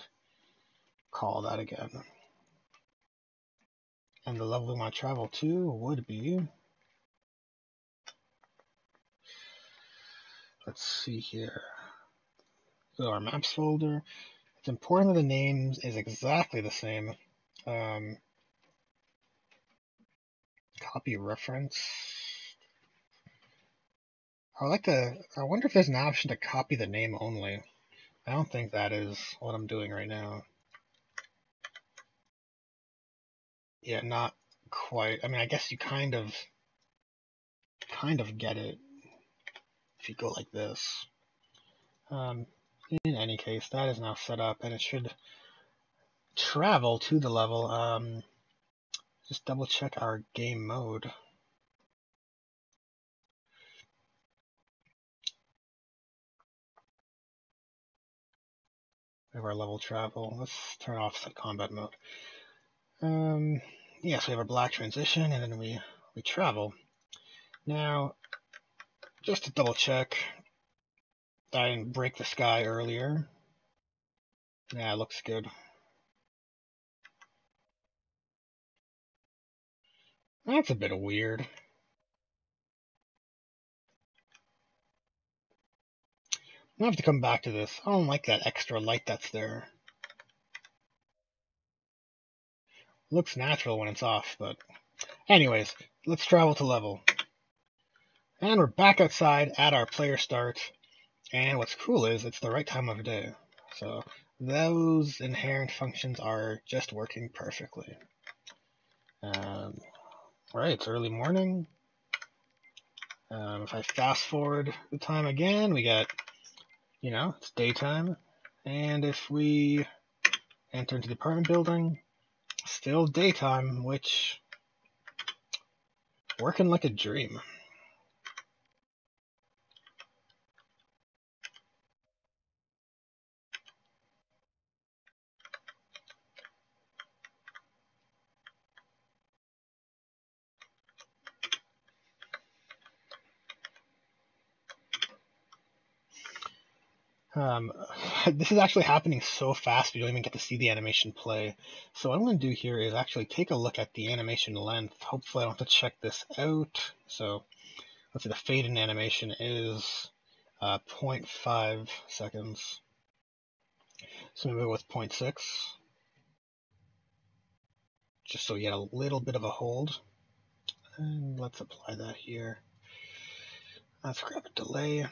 call that again. And the level we want to travel to would be, let's see here. So our maps folder. It's important that the name is exactly the same. Copy reference. I wonder if there's an option to copy the name only. I don't think that is what I'm doing right now. Yeah, not quite. I mean, I guess you kind of get it if you go like this. In any case, that is now set up, and it should travel to the level. Just double check our game mode. We have our level travel. Let's turn off set combat mode. Yeah, so we have our black transition, and then we travel. Now, just to double check, I didn't break the sky earlier. Yeah, it looks good. That's a bit weird. I'll have to come back to this. I don't like that extra light that's there. Looks natural when it's off, but anyways, let's travel to level. And we're back outside at our player start. And what's cool is it's the right time of day. So those inherent functions are just working perfectly. Right, it's early morning. If I fast forward the time again, we get, it's daytime. And if we enter into the apartment building, still daytime, which working like a dream. This is actually happening so fast we don't even get to see the animation play. So what I'm going to do here is actually take a look at the animation length. Hopefully I don't have to check this out. So let's see, the fade in animation is 0.5 seconds. So maybe go with 0.6. Just so we get a little bit of a hold. And let's apply that here. Let's grab a delay.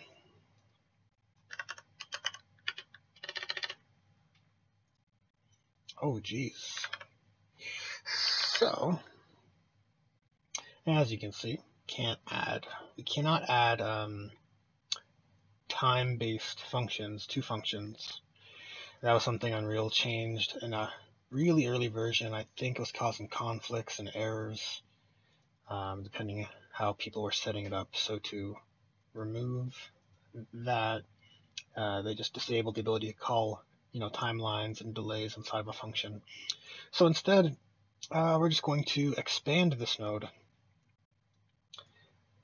Oh, geez. So, as you can see, we cannot add time-based functions to functions. That was something Unreal changed in a really early version. I think it was causing conflicts and errors, depending how people were setting it up. So to remove that, they just disabled the ability to call, timelines and delays inside of a function. So instead, we're just going to expand this node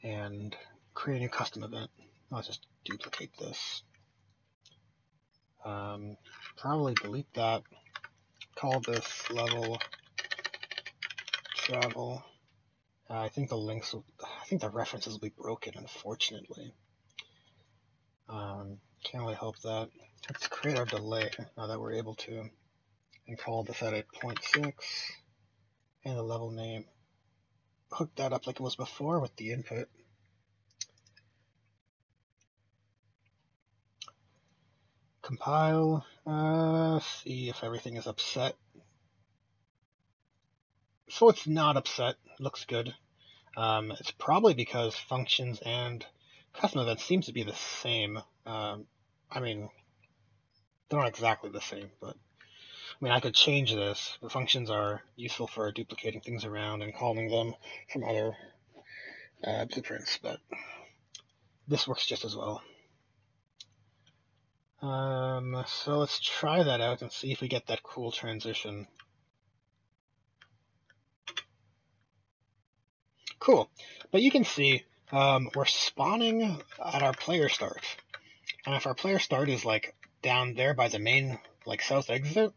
and create a new custom event. I'll just duplicate this. Probably delete that. Call this level travel. I think the references will be broken, unfortunately. Can't really help that. Let's create our delay now that we're able to, and call this at a 0.6, and the level name. Hook that up like it was before with the input. Compile, see if everything is upset. So it's not upset, looks good. It's probably because functions and custom events seems to be the same. I mean, they're not exactly the same, but I could change this. The functions are useful for duplicating things around and calling them from other blueprints, but this works just as well. So let's try that out and see if we get that cool transition. Cool. But you can see we're spawning at our player start. And if our player start is like down there by the main south exit,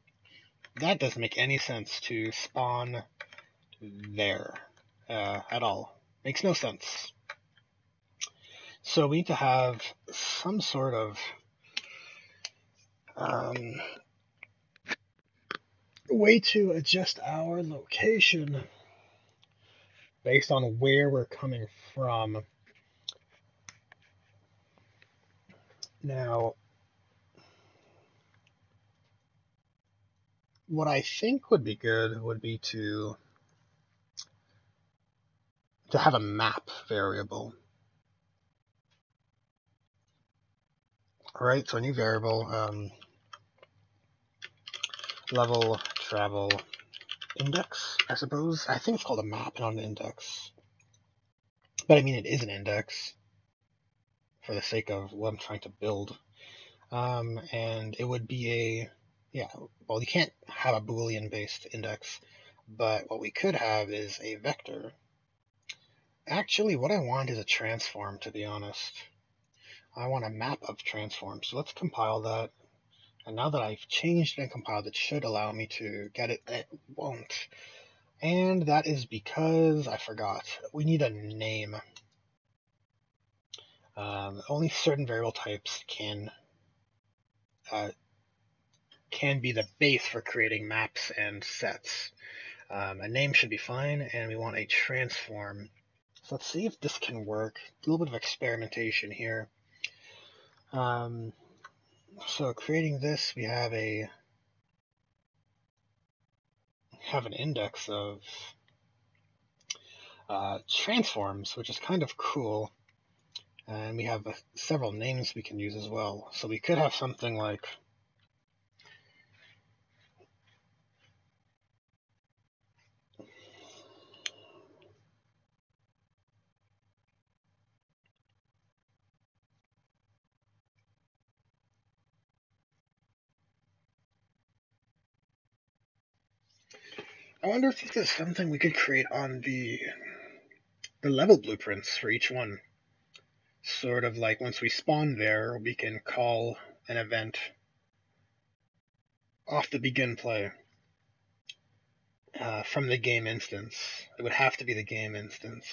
that doesn't make any sense to spawn there at all. Makes no sense. So we need to have some sort of way to adjust our location based on where we're coming from. Now, what I think would be good would be to have a map variable. All right, so a new variable, level travel index, I suppose. I think it's called a map, not an index. But it is an index for the sake of what I'm trying to build. And it would be well, you can't have a Boolean-based index, but what we could have is a vector. Actually, what I want is a transform, to be honest. I want a map of transforms. So let's compile that. And now that I've changed and compiled, it should allow me to get it. It won't. And that is because I forgot. We need a name. Only certain variable types can be the base for creating maps and sets. A name should be fine, and we want a transform. So let's see if this can work. A little bit of experimentation here. So creating this, we have an index of transforms, which is kind of cool. And we have several names we can use as well. So we could have something like I wonder if there's something we could create on the level blueprints for each one. Sort of like once we spawn there, we can call an event off the begin play from the game instance. It would have to be the game instance,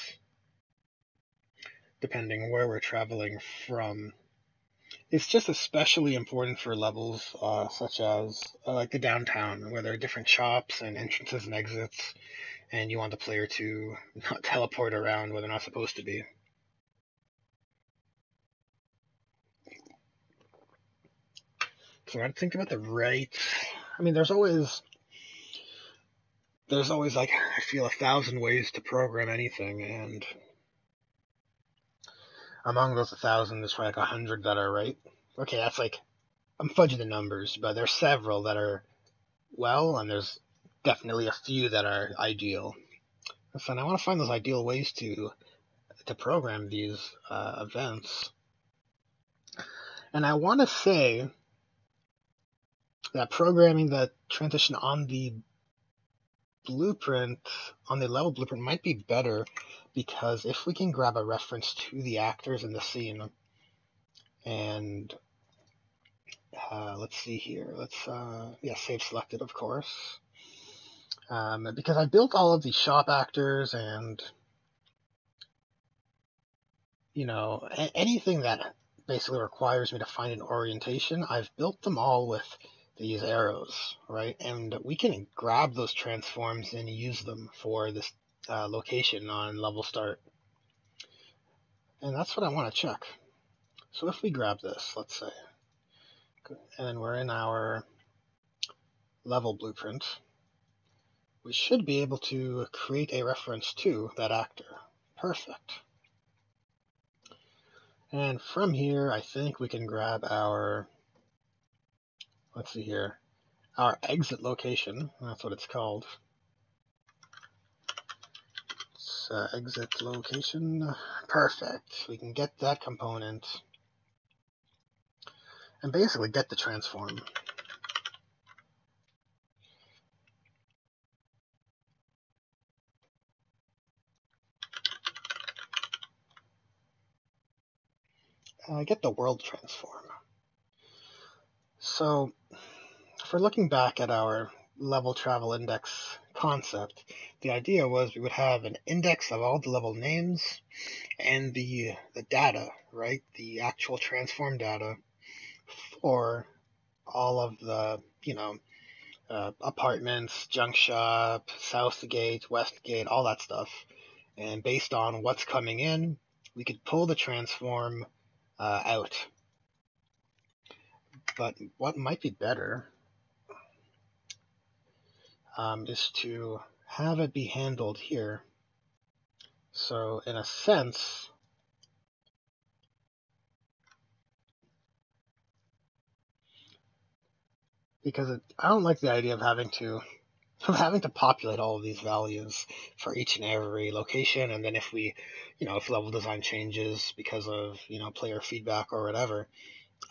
depending where we're traveling from. It's just especially important for levels such as like the downtown, where there are different shops and entrances and exits, and you want the player to not teleport around where they're not supposed to be. So I have to think about the right. There's always there's always, like, I feel 1,000 ways to program anything, and among those 1,000, there's probably like 100 that are right. Okay, that's like, I'm fudging the numbers, but there's several that are well, and there's definitely a few that are ideal. So I want to find those ideal ways to program these events. And I want to say that programming the transition on the blueprint, on the level blueprint, might be better, because if we can grab a reference to the actors in the scene, and let's see here, save selected, of course, because I built all of these shop actors, and anything that basically requires me to find an orientation, I've built them all with these arrows, right? And we can grab those transforms and use them for this location on level start. And that's what I want to check. So if we grab this, let's say, and we're in our level blueprint, we should be able to create a reference to that actor. Perfect. And from here, I think we can grab our, let's see here, our exit location. That's what it's called. It's exit location. Perfect. We can get that component and basically get the transform. Get the world transform. So if we're looking back at our level travel index concept, the idea was we would have an index of all the level names and the data, right? The actual transform data for all of the, apartments, junk shop, Southgate, Westgate, all that stuff. And based on what's coming in, we could pull the transform out. But what might be better is to have it be handled here. So in a sense, because I don't like the idea of having to populate all of these values for each and every location, and then if we, if level design changes because of player feedback or whatever,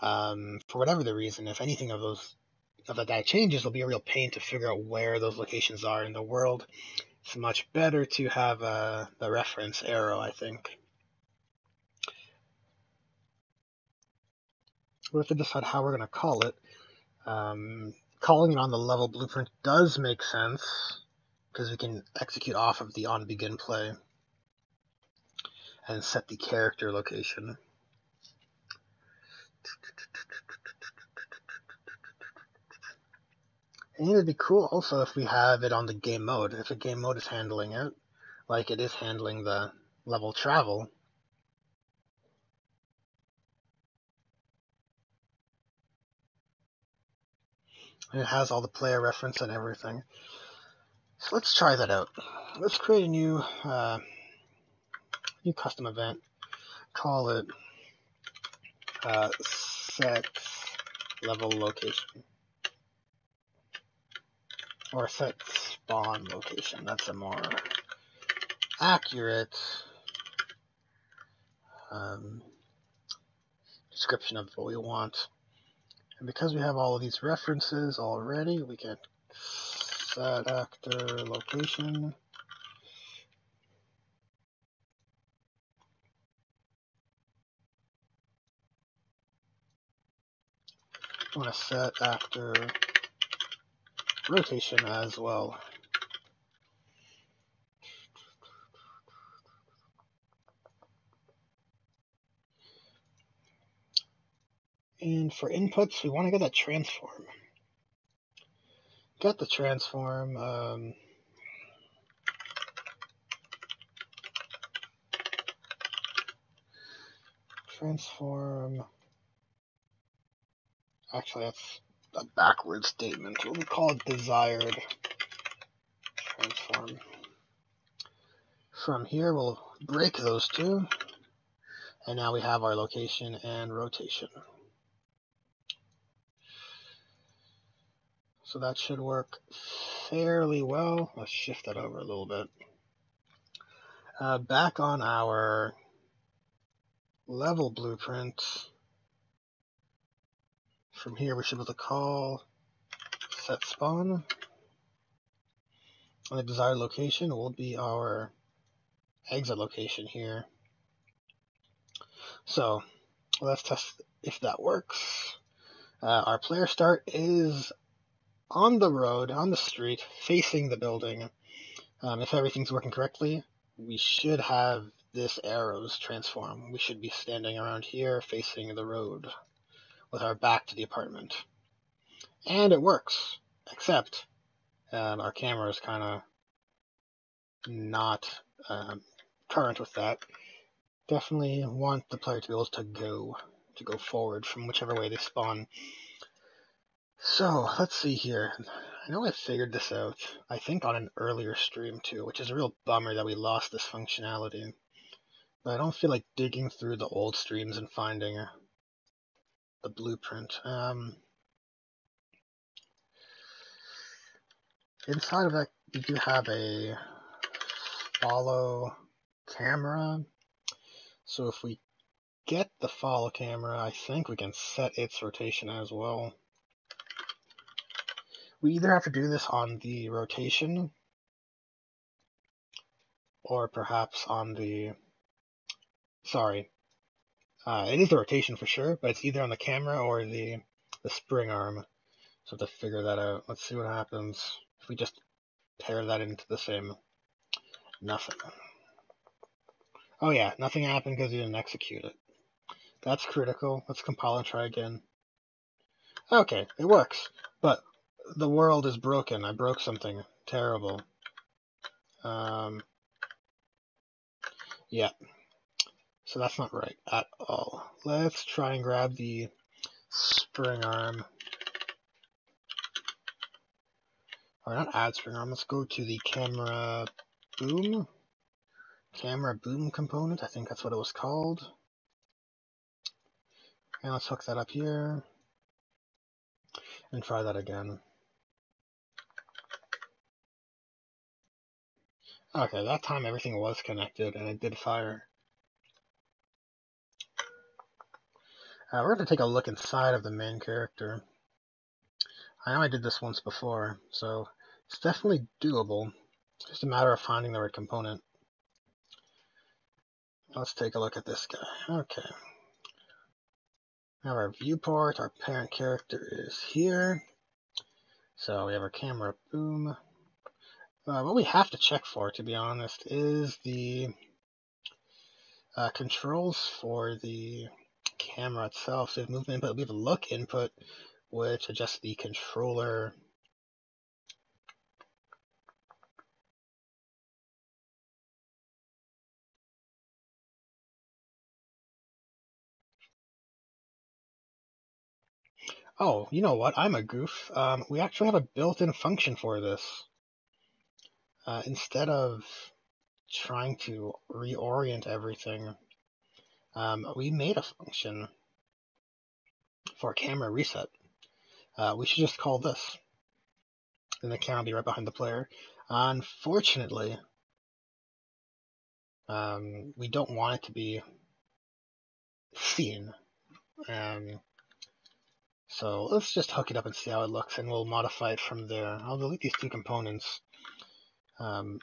for whatever the reason, if anything of that data changes, it'll be a real pain to figure out where those locations are in the world. It's much better to have the reference arrow, I think. We have to decide how we're going to call it. Calling it on the level blueprint does make sense, because we can execute off of the on begin play and set the character location. And it'd be cool also if we have it on the game mode. If the game mode is handling it, like it is handling the level travel. And it has all the player reference and everything. So let's try that out. Let's create a new custom event. Call it set level location, or set spawn location. That's a more accurate description of what we want. And because we have all of these references already, we can set actor location. I want to set actor rotation as well. And for inputs, we want to get that transform. Get the transform. Transform. Actually, that's a backward statement. We'll call it desired from here, we'll break those two. And now we have our location and rotation. So that should work fairly well. Let's shift that over a little bit. Back on our level blueprint, from here we should be able to call set spawn. And the desired location will be our exit location here. So let's test if that works. Our player start is on the road, on the street, facing the building. If everything's working correctly, we should have this arrows transform. We should be standing around here facing the road with our back to the apartment. And it works, except our camera is kind of not current with that. Definitely want the player to be able to go forward from whichever way they spawn. So let's see here. I know I figured this out, I think on an earlier stream too, which is a real bummer that we lost this functionality. But I don't feel like digging through the old streams and finding the blueprint. Inside of that, you do have a follow camera. So if we get the follow camera, I think we can set its rotation as well. We either have to do this on the rotation or perhaps on the, sorry, it is the rotation for sure, but it's either on the camera or the spring arm. So to figure that out, let's see what happens if we just pair that into the same. Nothing. Oh yeah, nothing happened because you didn't execute it. That's critical. Let's compile and try again. Okay, it works, but the world is broken. I broke something terrible. Yeah, so that's not right at all. Let's try and grab the spring arm. Or not add spring arm, let's go to the camera boom component, I think that's what it was called. And let's hook that up here and try that again. Okay, that time everything was connected and it did fire. We're going to take a look inside of the main character. I know I did this once before, so it's definitely doable. It's just a matter of finding the right component. Let's take a look at this guy. Okay. We have our viewport, our parent character is here. So we have our camera boom. What we have to check for, to be honest, is the controls for the camera itself. So we have movement input, we have a look input, which adjusts the controller. Oh, you know what? I'm a goof. We actually have a built-in function for this. Instead of trying to reorient everything, we made a function for camera reset. We should just call this. And the camera will be right behind the player. Unfortunately, we don't want it to be seen. So let's just hook it up and see how it looks, and we'll modify it from there. I'll delete these two components. And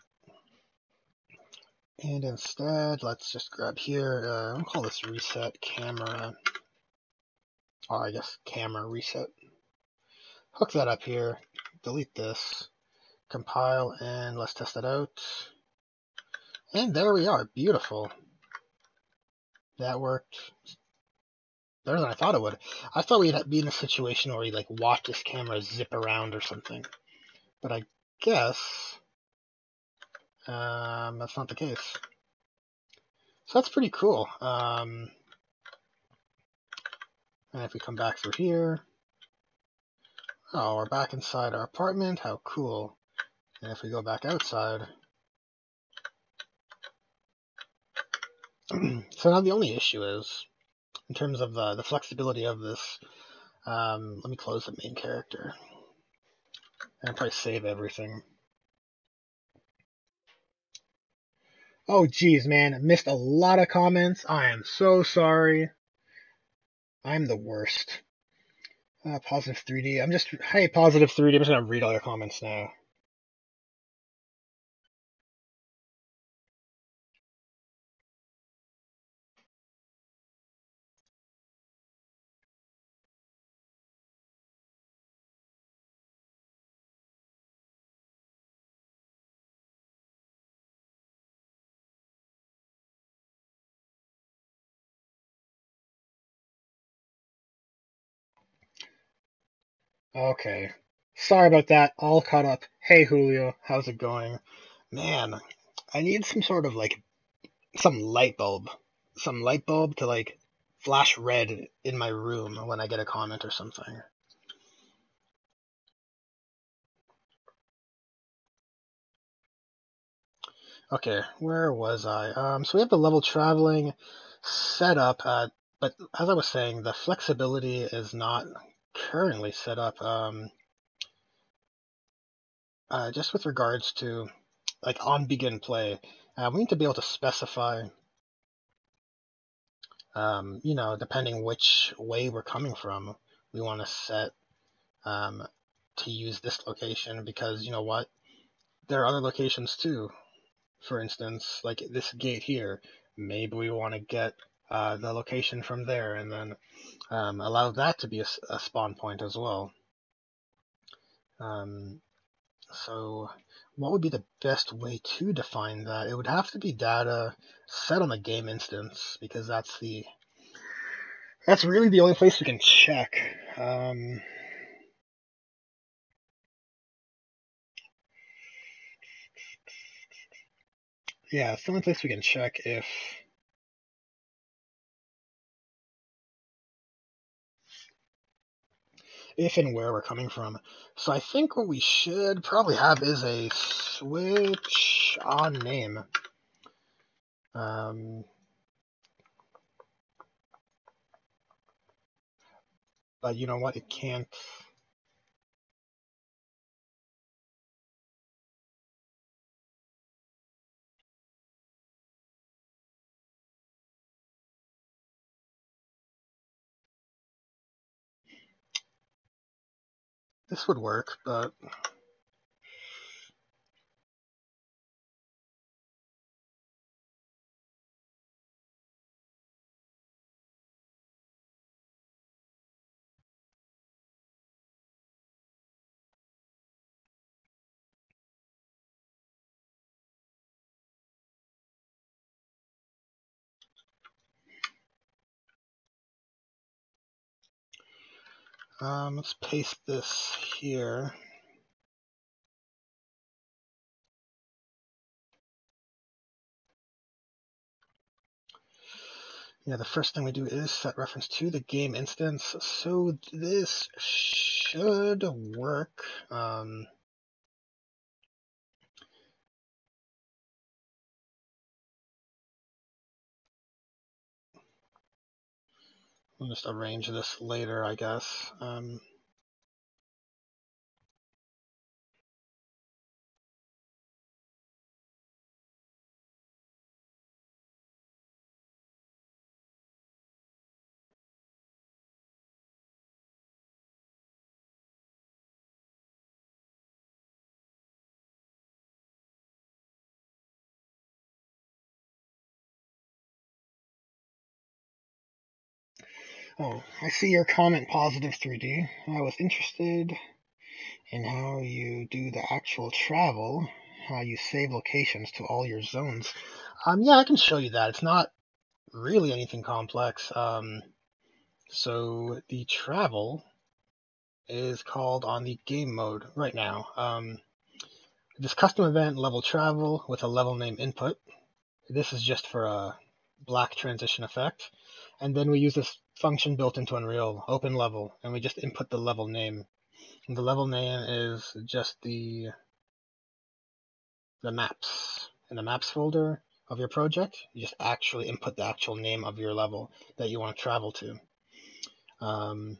instead, let's just grab here, I'll call this reset camera, or I guess camera reset. Hook that up here, delete this, compile, and let's test it out. And there we are, beautiful. That worked better than I thought it would. I thought we'd be in a situation where we like watch this camera zip around or something, but I guess that's not the case. So that's pretty cool. And if we come back through here, oh, we're back inside our apartment. How cool. And if we go back outside, So now the only issue is, in terms of the flexibility of this, let me close the main character and probably save everything. Oh, geez, man, I missed a lot of comments. I am so sorry. I'm the worst. Positive 3D. Hey, Positive 3D. I'm just gonna read all your comments now. Okay. Sorry about that. All caught up. Hey, Julio. How's it going? Man, I need some sort of like some light bulb. Some light bulb to like flash red in my room when I get a comment or something. Okay, where was I? So we have the level traveling set up, but as I was saying, the flexibility is not currently set up. Just with regards to like on begin play, we need to be able to specify, depending which way we're coming from, we want to set um, to use this location because you know what, there are other locations too. For instance, like this gate here, maybe we want to get the location from there and then allow that to be a spawn point as well. Um, so what would be the best way to define that? It would have to be data set on the game instance because that's really the only place we can check. Yeah, it's the only place we can check if and where we're coming from. So I think what we should probably have is a switch on name. Um, but you know what? It can't. This would work, but let's paste this here. Yeah, the first thing we do is set reference to the game instance, so this should work. I'll just arrange this later, I guess. Oh, I see your comment, Positive 3D. I was interested in how you do the actual travel, how you save locations to all your zones. Yeah, I can show you that. It's not really anything complex. So the travel is called on the game mode right now. This custom event level travel with a level name input. This is just for a black transition effect. And then we use this function built into Unreal, open level, and we just input the level name. And the level name is just the maps in the maps folder. of your project. You just actually input the actual name of your level that you want to travel to. Um,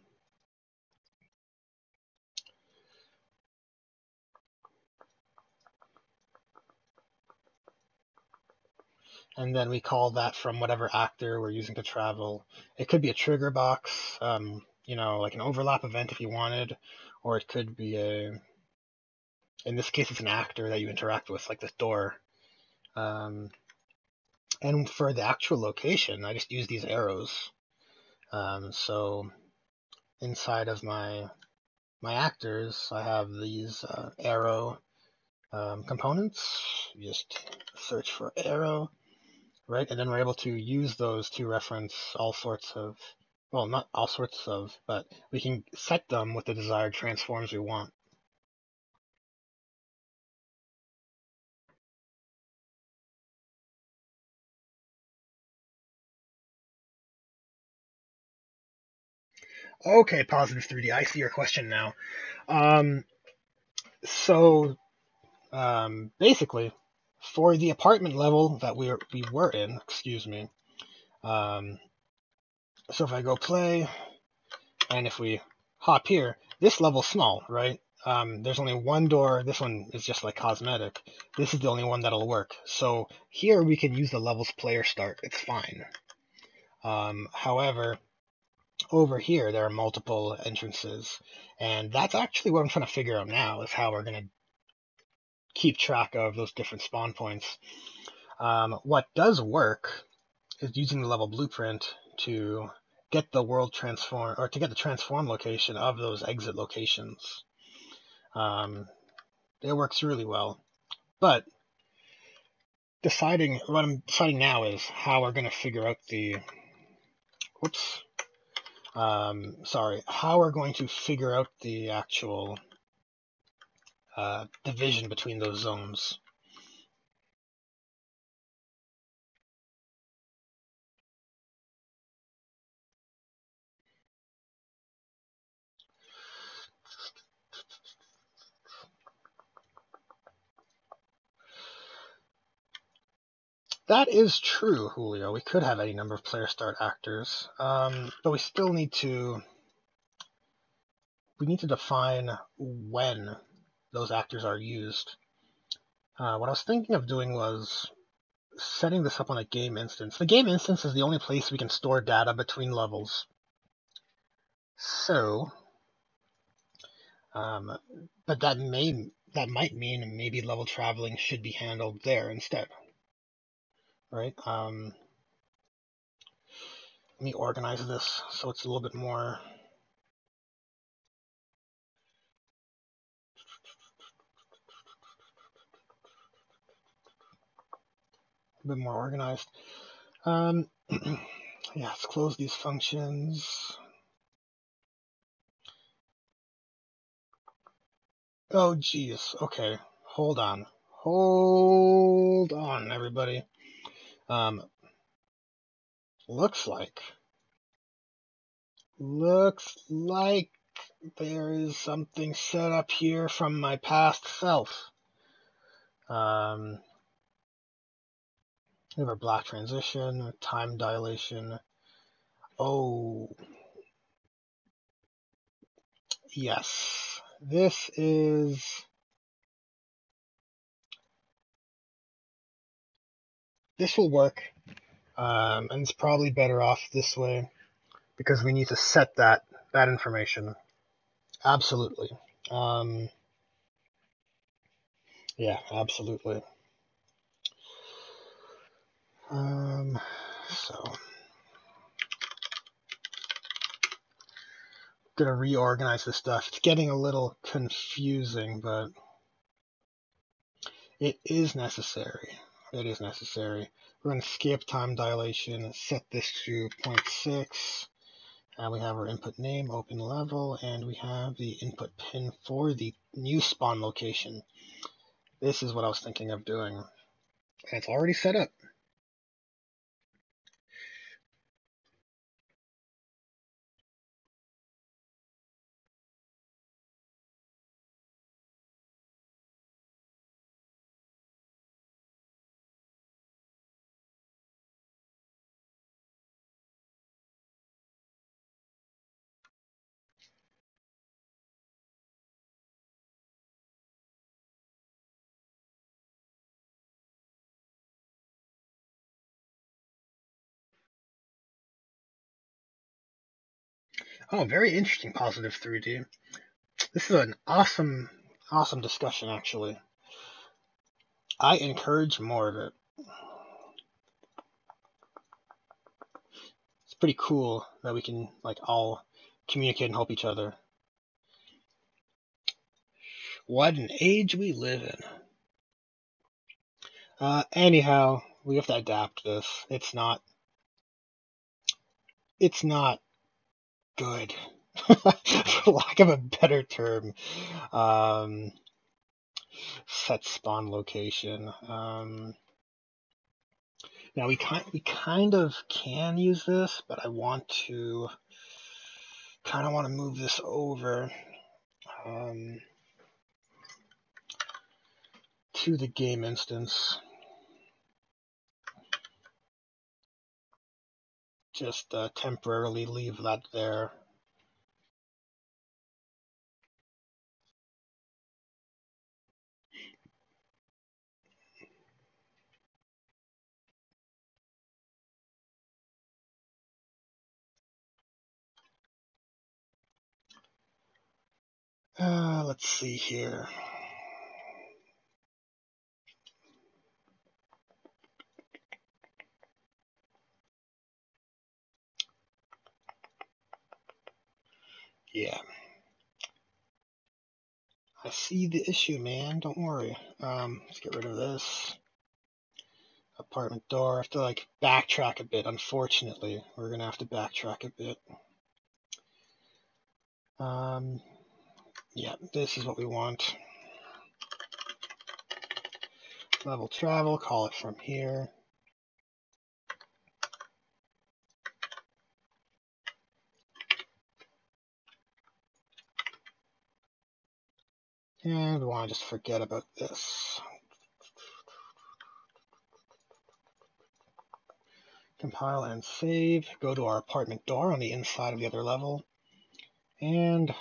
and then we call that from whatever actor we're using to travel. It could be a trigger box, like an overlap event if you wanted, or it could be in this case, it's an actor that you interact with, like this door. Um, and for the actual location, I just use these arrows. So inside of my actors, I have these arrow components. You just search for arrow, right? And then we're able to use those to reference all sorts of, well, not all sorts of, but we can set them with the desired transforms we want. Okay, positive 3D. I see your question now. Um, so basically, for the apartment level that we were in, excuse me. Um, so if I go play, and if we hop here, this level's small, right? There's only one door. This one is just like cosmetic. This is the only one that'll work. So here we can use the levels player start. It's fine. However, over here there are multiple entrances, and that's actually what I'm trying to figure out now is how we're going to keep track of those different spawn points. What does work is using the level blueprint to get the world transform, or to get the transform location of those exit locations. It works really well. But what I'm deciding now is how we're going to figure out how we're going to figure out the actual division between those zones. That is true, Julio. We could have any number of player start actors, but we still need to define when those actors are used. What I was thinking of doing was setting this up on a game instance. The game instance is the only place we can store data between levels. So, but that might mean maybe level traveling should be handled there instead, right? Let me organize this so it's a little bit more. Organized. Yeah, let's close these functions. Oh, geez. Okay, hold on. Hold on, everybody. Um, looks like there is something set up here from my past self. We have a black transition, time dilation. Oh, yes. This will work, and it's probably better off this way because we need to set that information. Absolutely. Yeah, absolutely. So gonna reorganize this stuff. It's getting a little confusing, but it is necessary. It is necessary. We're going to skip time dilation, set this to 0.6. And we have our input name, open level, and we have the input pin for the new spawn location. This is what I was thinking of doing. And it's already set up. Oh, very interesting positive 3D. This is an awesome discussion, actually. I encourage more of it. It's pretty cool that we can like all communicate and help each other. What an age we live in. Anyhow, we have to adapt this. It's not good, for lack of a better term. Um, Set spawn location. Now we kind of can use this, but I kind of want to move this over to the game instance. Just temporarily leave that there. Let's see here. Yeah. I see the issue, man. Don't worry. Let's get rid of this. Apartment door. I have to like backtrack a bit. Unfortunately, we're gonna have to backtrack a bit. Yeah, this is what we want. Level travel. Call it from here. And we want to just forget about this. Compile and save. Go to our apartment door on the inside of the other level. And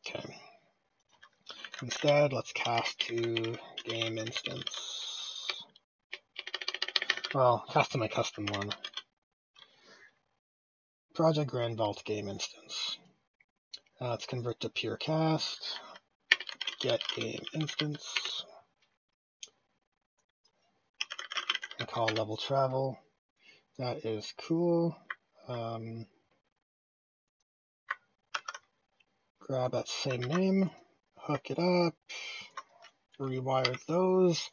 okay. Instead, let's cast to game instance. Well, cast to my custom one. Project Grand Vault game instance. Let's convert to pure cast. Get game instance. And call level travel. That is cool. Grab that same name, hook it up, rewire those.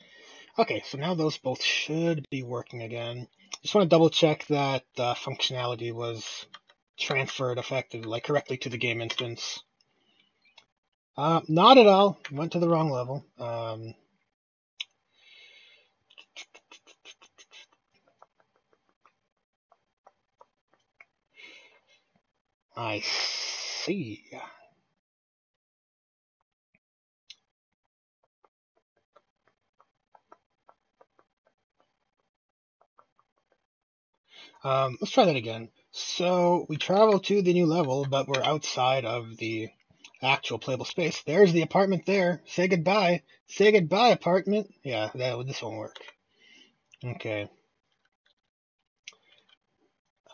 Okay, so now those both should be working again. Just want to double check that functionality was transferred effectively, like correctly to the game instance. Not at all. Went to the wrong level. I see. Let's try that again. So we travel to the new level, but we're outside of the actual playable space. There's the apartment there. Say goodbye. Say goodbye, apartment. Yeah, this won't work. Okay.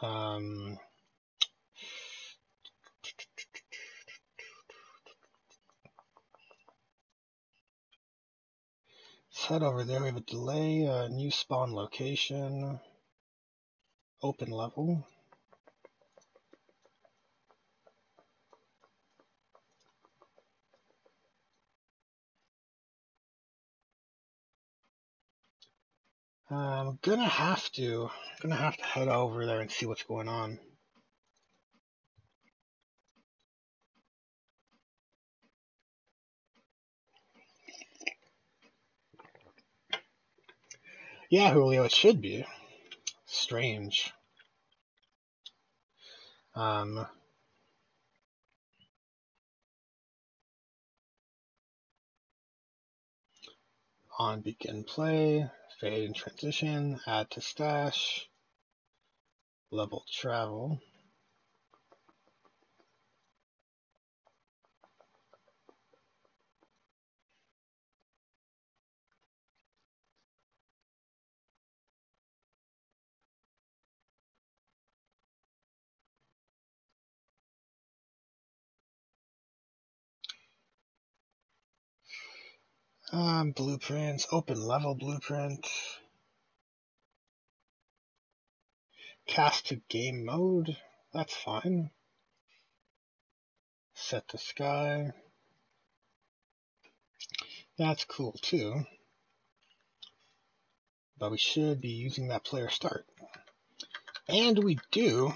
Let's head over there. We have a delay, new spawn location, open level. I'm gonna have to head over there and see what's going on. Yeah, Julio, it should be. Strange. On begin play, fade and transition, add to stash, level travel. Blueprints, open level blueprint, cast to game mode, that's fine. Set to sky, that's cool too. But we should be using that player start. And we do,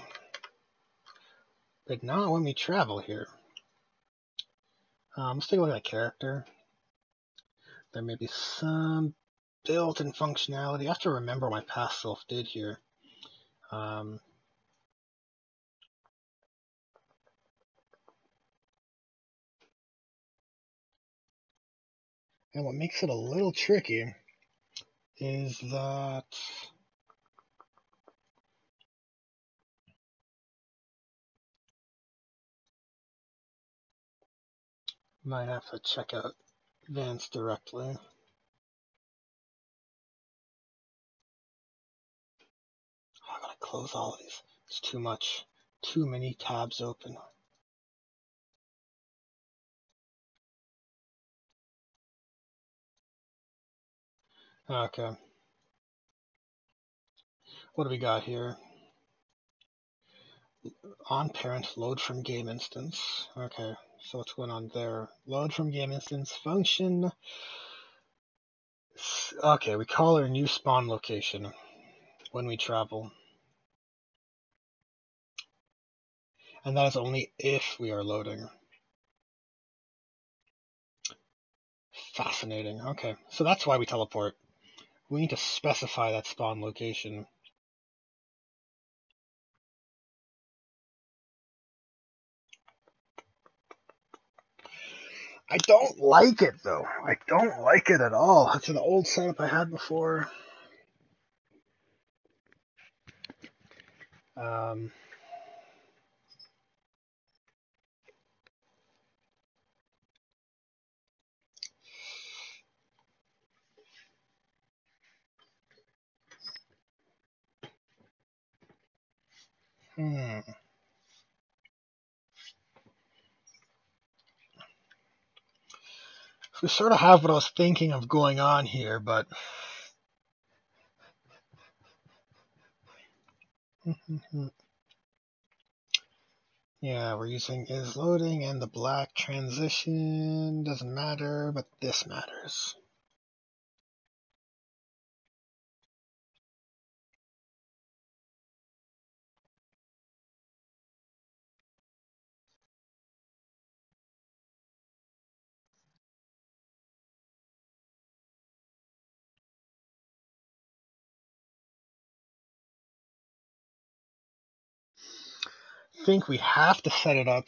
but not when we travel here. Let's take a look at that character. There may be some built-in functionality. I have to remember what my past self did here. And what makes it a little tricky is that might have to check out Vance directly. I gotta close all of these. It's too much. Too many tabs open. Okay. What do we got here? On parent, load from game instance. Okay, so what's going on there? Load from game instance function. Okay, we call our new spawn location when we travel. And that is only if we are loading. Fascinating. Okay, so that's why we teleport. We need to specify that spawn location. I don't like it, though. I don't like it at all. It's an old setup I had before. Um, hmm. We sort of have what I was thinking of going on here, but yeah, we're using is loading and the black transition doesn't matter, but this matters. I think we have to set it up.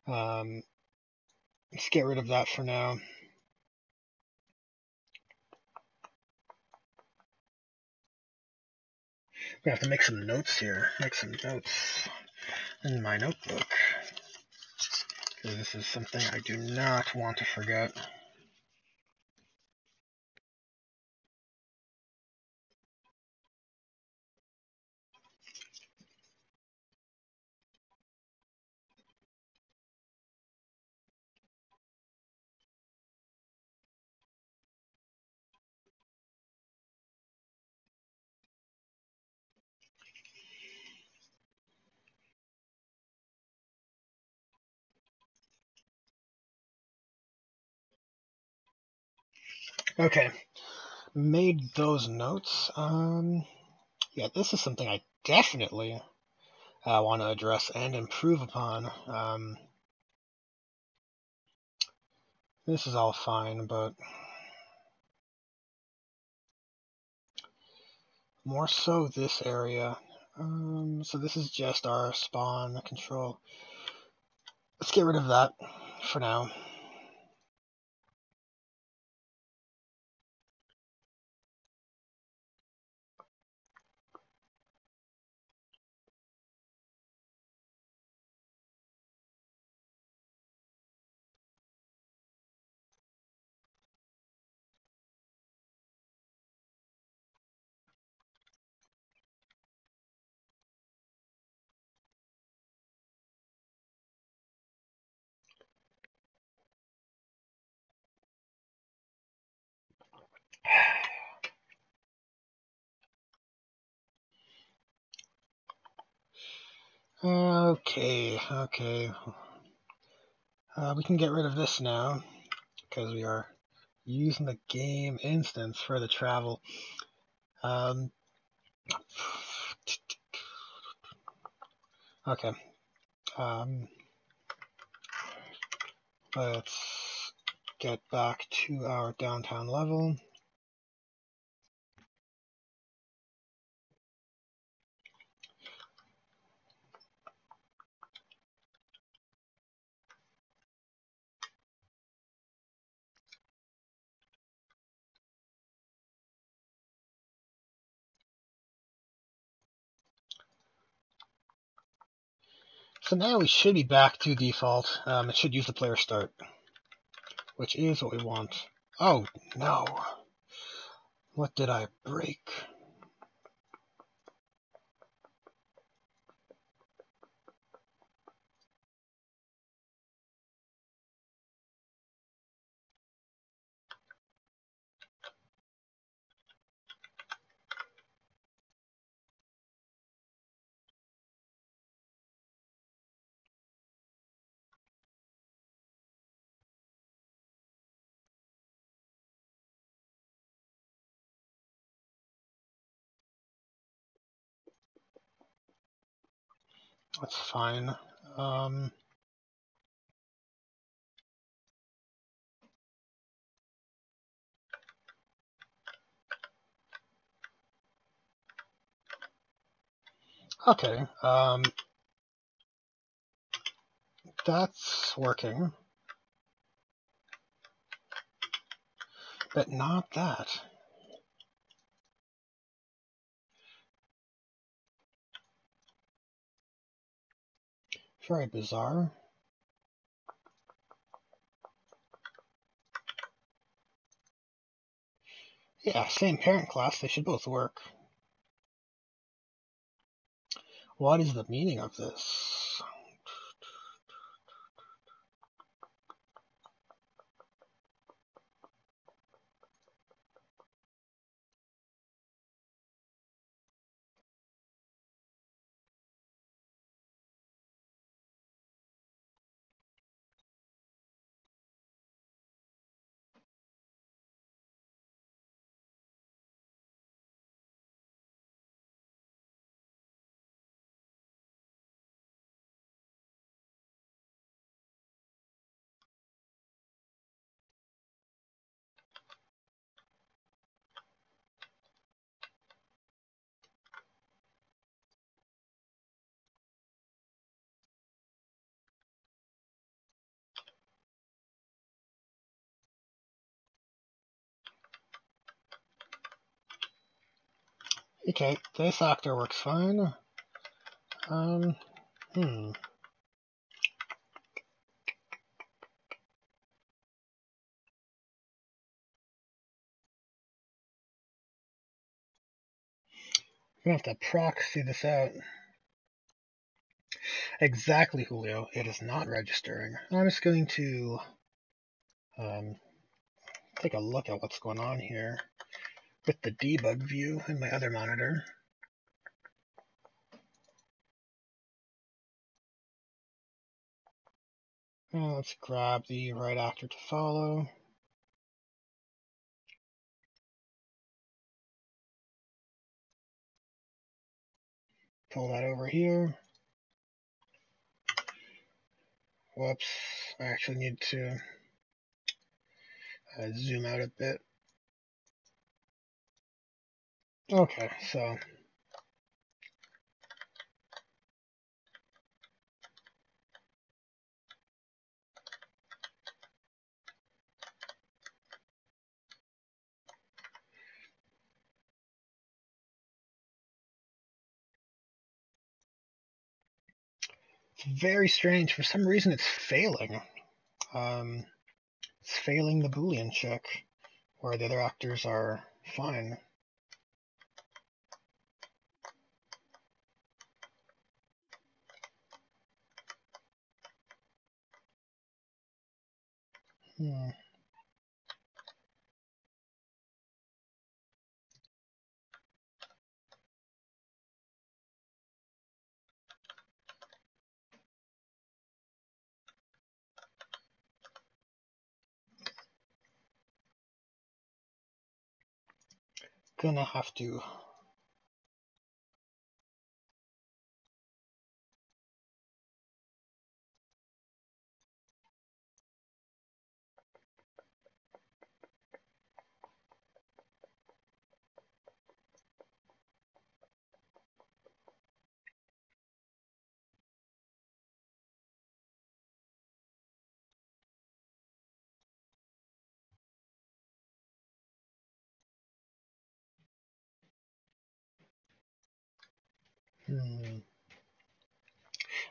Let's get rid of that for now. I'm gonna have to make some notes here. Make some notes in my notebook. Because this is something I do not want to forget. Okay, made those notes. Yeah, this is something I definitely want to address and improve upon. This is all fine, but more so this area. So this is just our spawn control. Let's get rid of that for now. Okay. We can get rid of this now because we are using the game instance for the travel. Okay. Let's get back to our downtown level. So now we should be back to default. It should use the player start, which is what we want. Oh, no. What did I break? That's fine. Okay. That's working. But not that. Very bizarre. Yeah, same parent class, they should both work. What is the meaning of this? Okay, this actor works fine. I'm gonna have to proxy this out. Exactly, Julio. It is not registering. I'm just going to take a look at what's going on here with the debug view in my other monitor. Let's grab the right actor to follow. Pull that over here. Whoops, I actually need to zoom out a bit. Okay, so it's very strange. For some reason, it's failing. It's failing the Boolean check, where the other actors are fine. Hmm. gonna have to.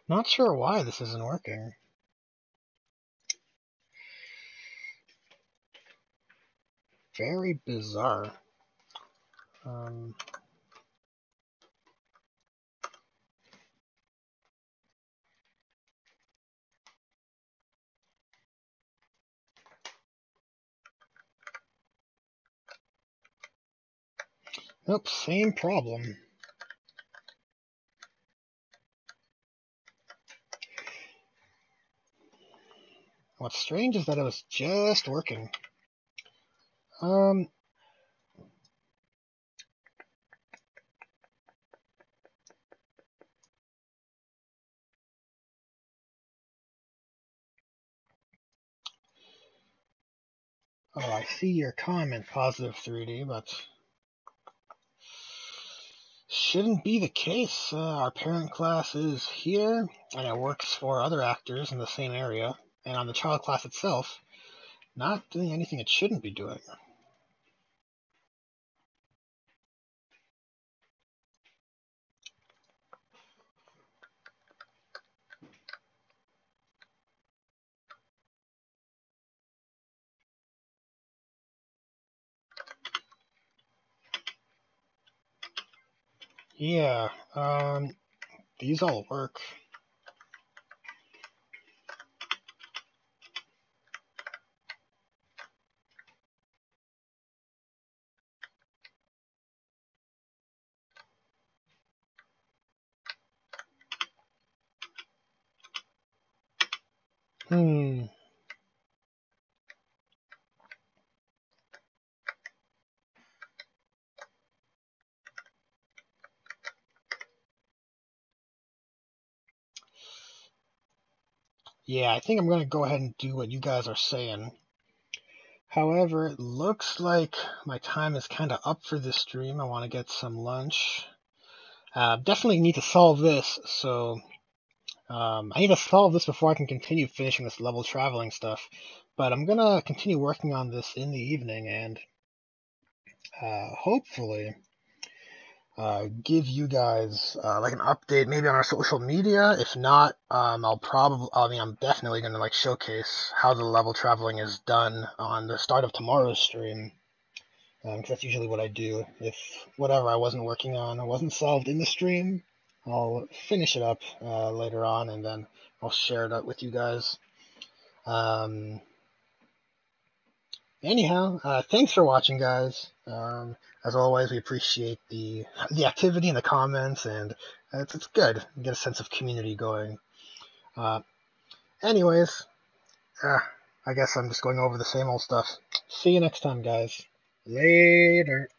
Not sure why this isn't working. Very bizarre. Nope, same problem. What's strange is that it was just working. Oh, I see your comment, Positive 3D, but shouldn't be the case. Our parent class is here, and it works for other actors in the same area, and on the child class itself, not doing anything it shouldn't be doing. Yeah, these all work. Yeah, I think I'm going to go ahead and do what you guys are saying. However, it looks like my time is kind of up for this stream. I want to get some lunch. Definitely need to solve this, so I need to solve this before I can continue finishing this level traveling stuff. But I'm going to continue working on this in the evening and hopefully give you guys like an update maybe on our social media. If not, I'm definitely going to like showcase how the level traveling is done on the start of tomorrow's stream. Because that's usually what I do. If whatever I wasn't working on wasn't solved in the stream, I'll finish it up later on, and then I'll share it up with you guys. Anyhow, thanks for watching, guys. As always, we appreciate the activity in the comments, and it's good. You get a sense of community going. Anyways, I guess I'm just going over the same old stuff. See you next time, guys. Later.